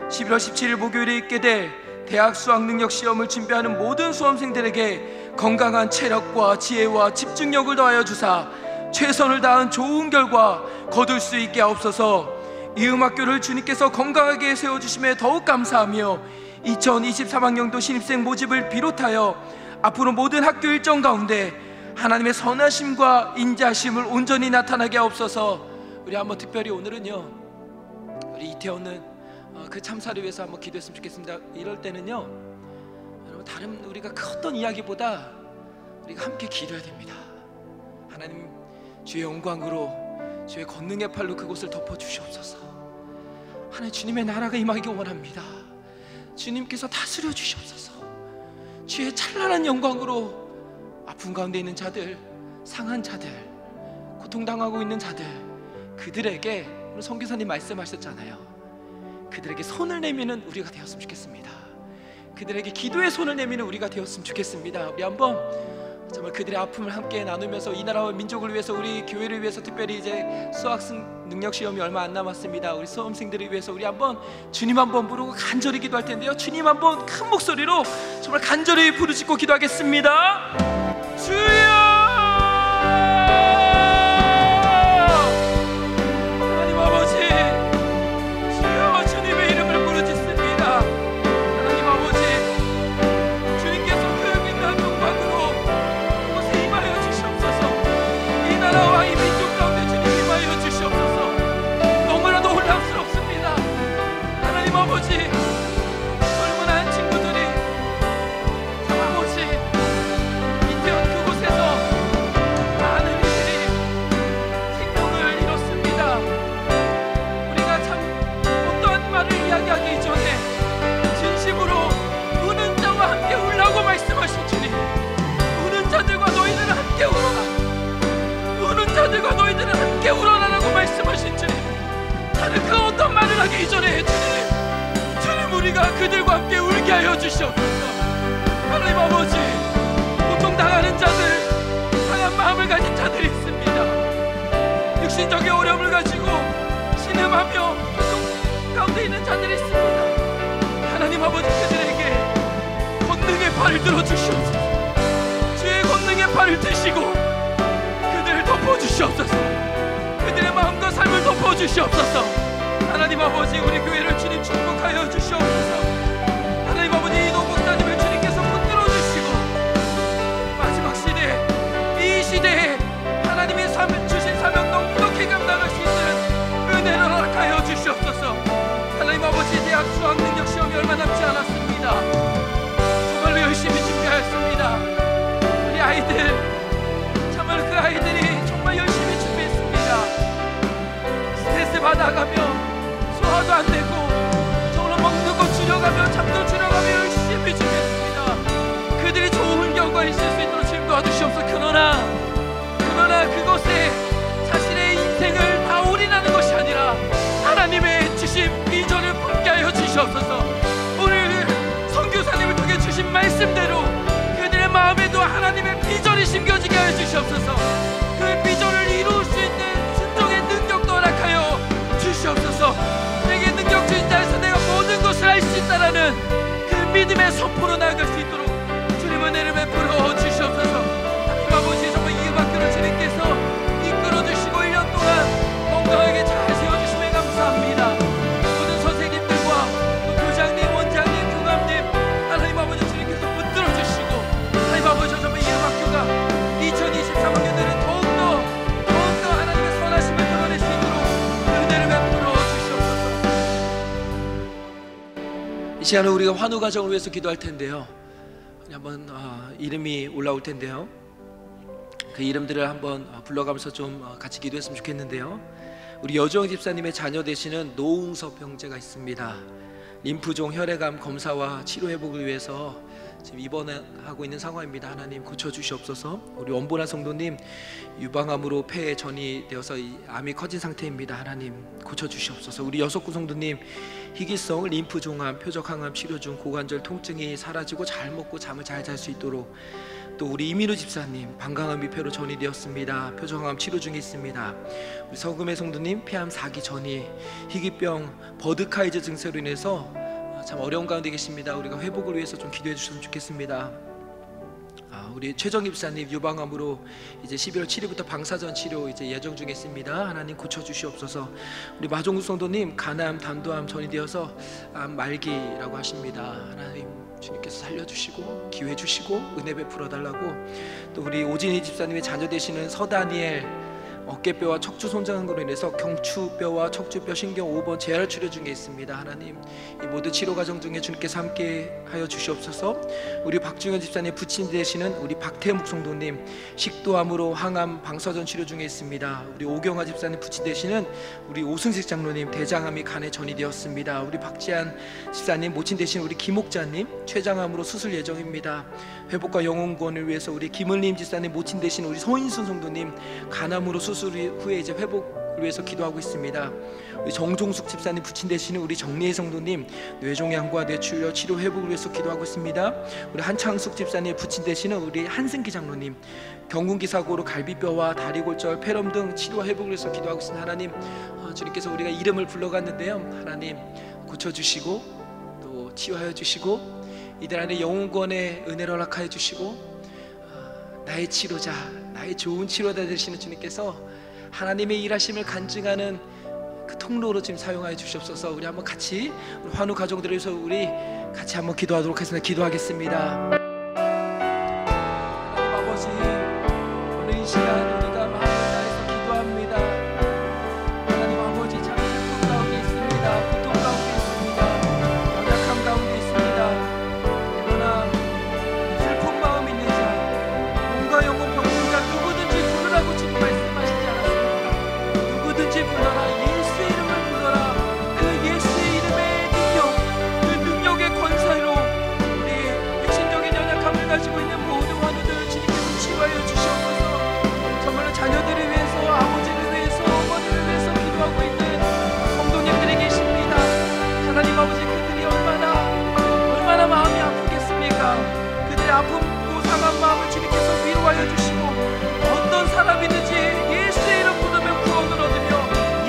11월 17일 목요일에 있게 될 대학 수학능력 시험을 준비하는 모든 수험생들에게 건강한 체력과 지혜와 집중력을 더하여 주사 최선을 다한 좋은 결과 거둘 수 있게 하옵소서. 이 음악교를 주님께서 건강하게 세워주심에 더욱 감사하며 2023학년도 신입생 모집을 비롯하여 앞으로 모든 학교 일정 가운데 하나님의 선하심과 인자심을 온전히 나타나게 하옵소서. 우리 한번 특별히 오늘은요 우리 이태원은 그 참사를 위해서 한번 기도했으면 좋겠습니다. 이럴 때는요 여러분 다른 우리가 그 어떤 이야기보다 우리가 함께 기도해야 됩니다. 하나님 주의 영광으로 주의 권능의 팔로 그곳을 덮어주시옵소서. 하나님 주님의 나라가 임하기 원합니다. 주님께서 다스려 주시옵소서. 주의 찬란한 영광으로 아픔 가운데 있는 자들, 상한 자들, 고통당하고 있는 자들 그들에게 오늘 선교사님 말씀하셨잖아요. 그들에게 손을 내미는 우리가 되었으면 좋겠습니다. 그들에게 기도의 손을 내미는 우리가 되었으면 좋겠습니다. 우리 한번 정말 그들의 아픔을 함께 나누면서 이 나라와 민족을 위해서 우리 교회를 위해서 특별히 이제 수학생 능력 시험이 얼마 안 남았습니다. 우리 수험생들을 위해서 우리 한번 주님 한번 부르고 간절히 기도할 텐데요. 주님 한번 큰 목소리로 정말 간절히 부르짖고 기도하겠습니다. 주여! 하나님 아버지, 주여 주님의 이름을 부르짖습니다. 하나님 아버지, 주님께서 그 빛난 영광으로 그곳에 임하여 주시옵소서. 이 나라와 이 민족 가운데 주님 임하여 주시옵소서. 너무나도 혼란스럽습니다. 하나님 아버지, 젊은 한 친구들이 참 아버지 이태원 그곳에서 많은 이들이 생명을 잃었습니다. 우리가 참 어떠한 말을 이야기하기 이전에 진심으로 우는 자와 함께 울라고 말씀하신 주님, 우는 자들과 너희들은 함께 울어라, 우는 자들과 너희들은 함께 울어라라고 말씀하신 주님, 다른 그 어떤 말을 하기 이전에 주님 우리가 그들과 함께 울게 하여 주시옵소서. 하나님 아버지, 고통당하는 자들, 상한 마음을 가진 자들이 있습니다. 육신적인 어려움을 가지고 신음하며 고통 가운데 있는 자들이 있습니다. 하나님 아버지, 그들에게 권능의 팔을 들어주시옵소서. 주의 권능의 팔을 드시고 그들을 덮어주시옵소서. 그들의 마음과 삶을 덮어주시옵소서. 하나님 아버지, 우리 교회를 주님 축복하여 주시옵소서. 하나님 아버지, 이노 목사님을 주님께서 붙들어 주시고 마지막 시대 이 하나님의 비전이 심겨지게 하여 주시옵소서. 그 비전을 이룰 수 있는 순종의 능력도 허락하여 주시옵소서. 내게 능력 주신 자에서 내가 모든 것을 할 수 있다라는 그 믿음의 선포로 나아갈 수 있도록 주님의 은혜를 베풀어 주시옵소서. 하나님 아버지, 정말 이 음악교를 주님께서 이끌어 주시고 1년 동안 건강하게 잘 세워주심에 감사합니다. 모든 선생님들과 또 교장님, 원장님, 교감님, 하나님 아버지 주님께서 붙들어 주시고, 하나님 아버지 정말 이 음악교가 2023학년에는 더욱더 하나님의 선하심을 드러낼 수 있도록 은혜를 베풀어 주시옵소서. 이 시간에 우리가 환우 가정을 위해서 기도할 텐데요, 한번 이름이 올라올 텐데요, 그 이름들을 한번 불러가면서 좀 같이 기도했으면 좋겠는데요. 우리 여주영 집사님의 자녀 되시는 노웅섭 형제가 있습니다. 림프종 혈액암 검사와 치료 회복을 위해서 지금 입원하고 있는 상황입니다. 하나님 고쳐주시옵소서. 우리 원보라 성도님 유방암으로 폐에 전이 되어서 암이 커진 상태입니다. 하나님 고쳐주시옵소서. 우리 여석구 성도님 희귀성 림프종암 표적항암 치료 중 고관절 통증이 사라지고 잘 먹고 잠을 잘 잘 수 있도록, 또 우리 이민우 집사님 방광암 미폐로 전이되었습니다. 표적항암 치료 중에 있습니다. 우리 서금의 성도님 폐암 4기 전이 희귀병 버드카이즈 증세로 인해서 참 어려운 가운데 계십니다. 우리가 회복을 위해서 좀 기도해 주셨으면 좋겠습니다. 우리 최정 집사님 유방암으로 이제 12월 7일부터 방사선 치료 이제 예정 중에 있습니다. 하나님 고쳐 주시옵소서. 우리 마종국 성도님 간암 단도암 전이되어서 암 말기라고 하십니다. 하나님 주님께서 살려주시고 기회 주시고 은혜 베풀어 달라고. 또 우리 오진희 집사님의 자녀 되시는 서다니엘 어깨뼈와 척추 손상한 것으로 인해서 경추뼈와 척추뼈 신경 5번 재활 치료 중에 있습니다. 하나님 이 모든 치료 과정 중에 주님께서 함께 하여 주시옵소서. 우리 박중현 집사님 부친 되시는 우리 박태묵 성도님 식도암으로 항암 방사선 치료 중에 있습니다. 우리 오경화 집사님 부친 되시는 우리 오승식 장로님 대장암이 간에 전이되었습니다. 우리 박지한 집사님 모친 되신 우리 김옥자님 췌장암으로 수술 예정입니다. 회복과 영혼구원을 위해서 우리 김은림 집사님 모친 되신 우리 서인순 성도님 간암으로 수술 후에 이제 회복을 위해서 기도하고 있습니다. 우리 정종숙 집사님 부친 되시는 우리 정리혜 성도님 뇌종양과 뇌출혈 치료 회복을 위해서 기도하고 있습니다. 우리 한창숙 집사님 부친 되시는 우리 한승기 장로님 경운기 사고로 갈비뼈와 다리골절, 폐렴 등 치료 회복을 위해서 기도하고 있습니다. 하나님 주님께서 우리가 이름을 불러갔는데요, 하나님 고쳐주시고 또 치유하여 주시고 이들 안에 영혼구원의 은혜를 허락하여 주시고 나의 치료자, 나의 좋은 치료자 되시는 주님께서 하나님의 일하심을 간증하는 그 통로로 지금 사용하여 주시옵소서. 우리 한번 같이 우리 환우 가정들을 위해서 우리 같이 한번 기도하도록 하겠습니다. 기도하겠습니다. 하나님 아버지, 오늘 이 시간 우리가 마음을 다해서 기도합니다. 하나님 아버지, 참 슬픔 가운데 있습니다. 고통 가운데 있습니다. 연약함 가운데 있습니다. 그러나 슬픈 마음 있는 자, 몸과 영혼 병든 자 누구든지 부르라고 주님 말씀하시지 않았습니까? 누구든지 불러라, 예수의 이름을 불러라. 그 예수의 이름의 능력, 그 능력의 권세로 우리 육신적인 연약함을 가지고 있는 모든 환우들 주님께서 치유하여 주시옵소서. 정말로 자녀들을 위해서, 아버지를 위해서, 어머니를 위해서 기도하고 있는 성도님들이 계십니다. 하나님 아버지, 그들이 얼마나 마음이 아프겠습니까? 그들의 아픔고 상한 마음을 주님께서 위로하여 주시고, 어떤 사람이든지 예수의 이름 부르면 구원을 얻으며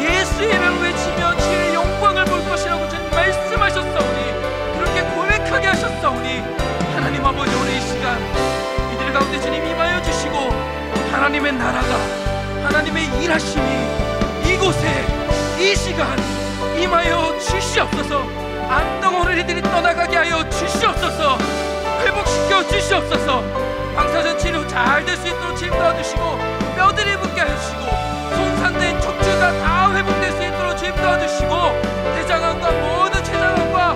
예수의 이름을 외치며 주의 영광을 볼 것이라고 주님 말씀하셨사오니, 그렇게 고백하게 하셨사오니, 하나님 아버지 오늘 이 시간 이들 가운데 주님 임하여 주시고, 하나님의 나라가, 하나님의 일하심이 이곳에 이 시간 임하여 주시옵소서. 암덩어리를 이들이 떠나가게 하여 주시옵소서. 회복시켜 주시옵소서. 방사선 치료 잘 될 수 있도록 지금 도와주시고, 뼈들이 붙게 해주시고, 손상된 척추가 다 회복될 수 있도록 지금 도와주시고, 대장암과 모든 췌장암과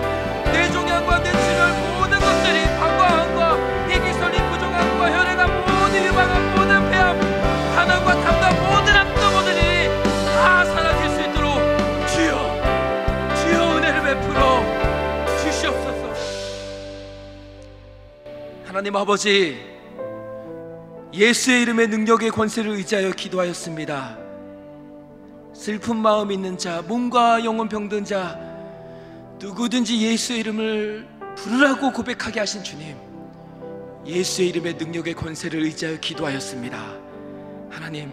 뇌종양과 뇌출혈 모든 것들이 방광암과 희귀성 림프종암과 혈액암 모든 유방암 모든 폐암 간암과 담당 모든 암덩어리들이 다 사라질 수 있도록 주여 은혜를 베풀어 주시옵소서. 하나님 아버지, 예수의 이름의 능력의 권세를 의지하여 기도하였습니다. 슬픈 마음 있는 자, 몸과 영혼 병든 자 누구든지 예수의 이름을 부르라고 고백하게 하신 주님, 예수의 이름의 능력의 권세를 의지하여 기도하였습니다. 하나님,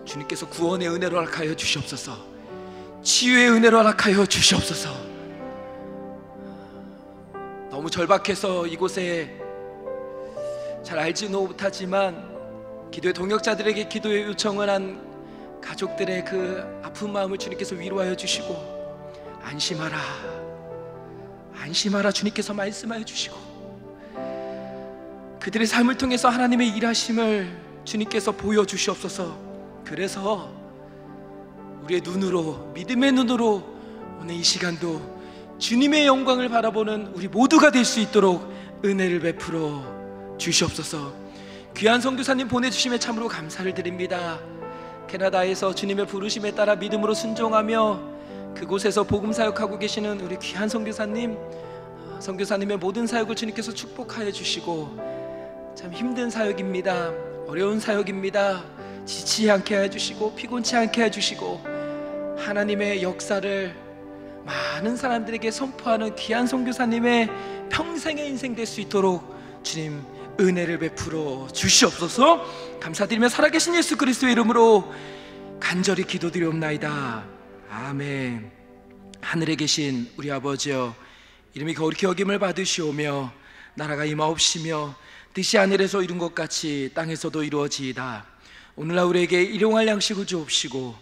주님께서 구원의 은혜로 허락하여 주시옵소서. 치유의 은혜로 허락하여 주시옵소서. 너무 절박해서 이곳에 잘 알지는 못하지만 기도의 동역자들에게 기도의 요청을 한 가족들의 그 아픈 마음을 주님께서 위로하여 주시고, 안심하라, 안심하라 주님께서 말씀하여 주시고, 그들의 삶을 통해서 하나님의 일하심을 주님께서 보여주시옵소서. 그래서 우리의 눈으로, 믿음의 눈으로 오늘 이 시간도 주님의 영광을 바라보는 우리 모두가 될 수 있도록 은혜를 베풀어 주시옵소서. 귀한 선교사님 보내주심에 참으로 감사를 드립니다. 캐나다에서 주님의 부르심에 따라 믿음으로 순종하며 그곳에서 복음 사역하고 계시는 우리 귀한 선교사님, 선교사님의 모든 사역을 주님께서 축복하여 주시고, 참 힘든 사역입니다. 어려운 사역입니다. 지치지 않게 해주시고 피곤치 않게 해주시고, 하나님의 역사를 많은 사람들에게 선포하는 귀한 선교사님의 평생의 인생 될 수 있도록 주님 은혜를 베풀어 주시옵소서. 감사드리며 살아계신 예수 그리스도의 이름으로 간절히 기도드리옵나이다. 아멘. 하늘에 계신 우리 아버지여, 이름이 거룩히 여김을 받으시오며 나라가 임하옵시며 뜻이 하늘에서 이룬 것 같이 땅에서도 이루어지이다. 오늘날 우리에게 일용할 양식을 주옵시고,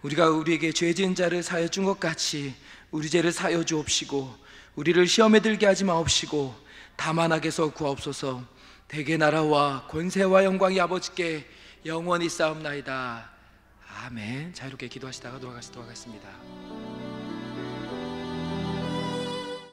우리가 우리에게 죄 지은 자를 사하여 준 것 같이 우리 죄를 사하여 주옵시고, 우리를 시험에 들게 하지 마옵시고 다만 악에서 구하옵소서. 대개 나라와 권세와 영광이 아버지께 영원히 쌓옵나이다. 아멘. 자유롭게 기도하시다가 돌아가시도록 하겠습니다.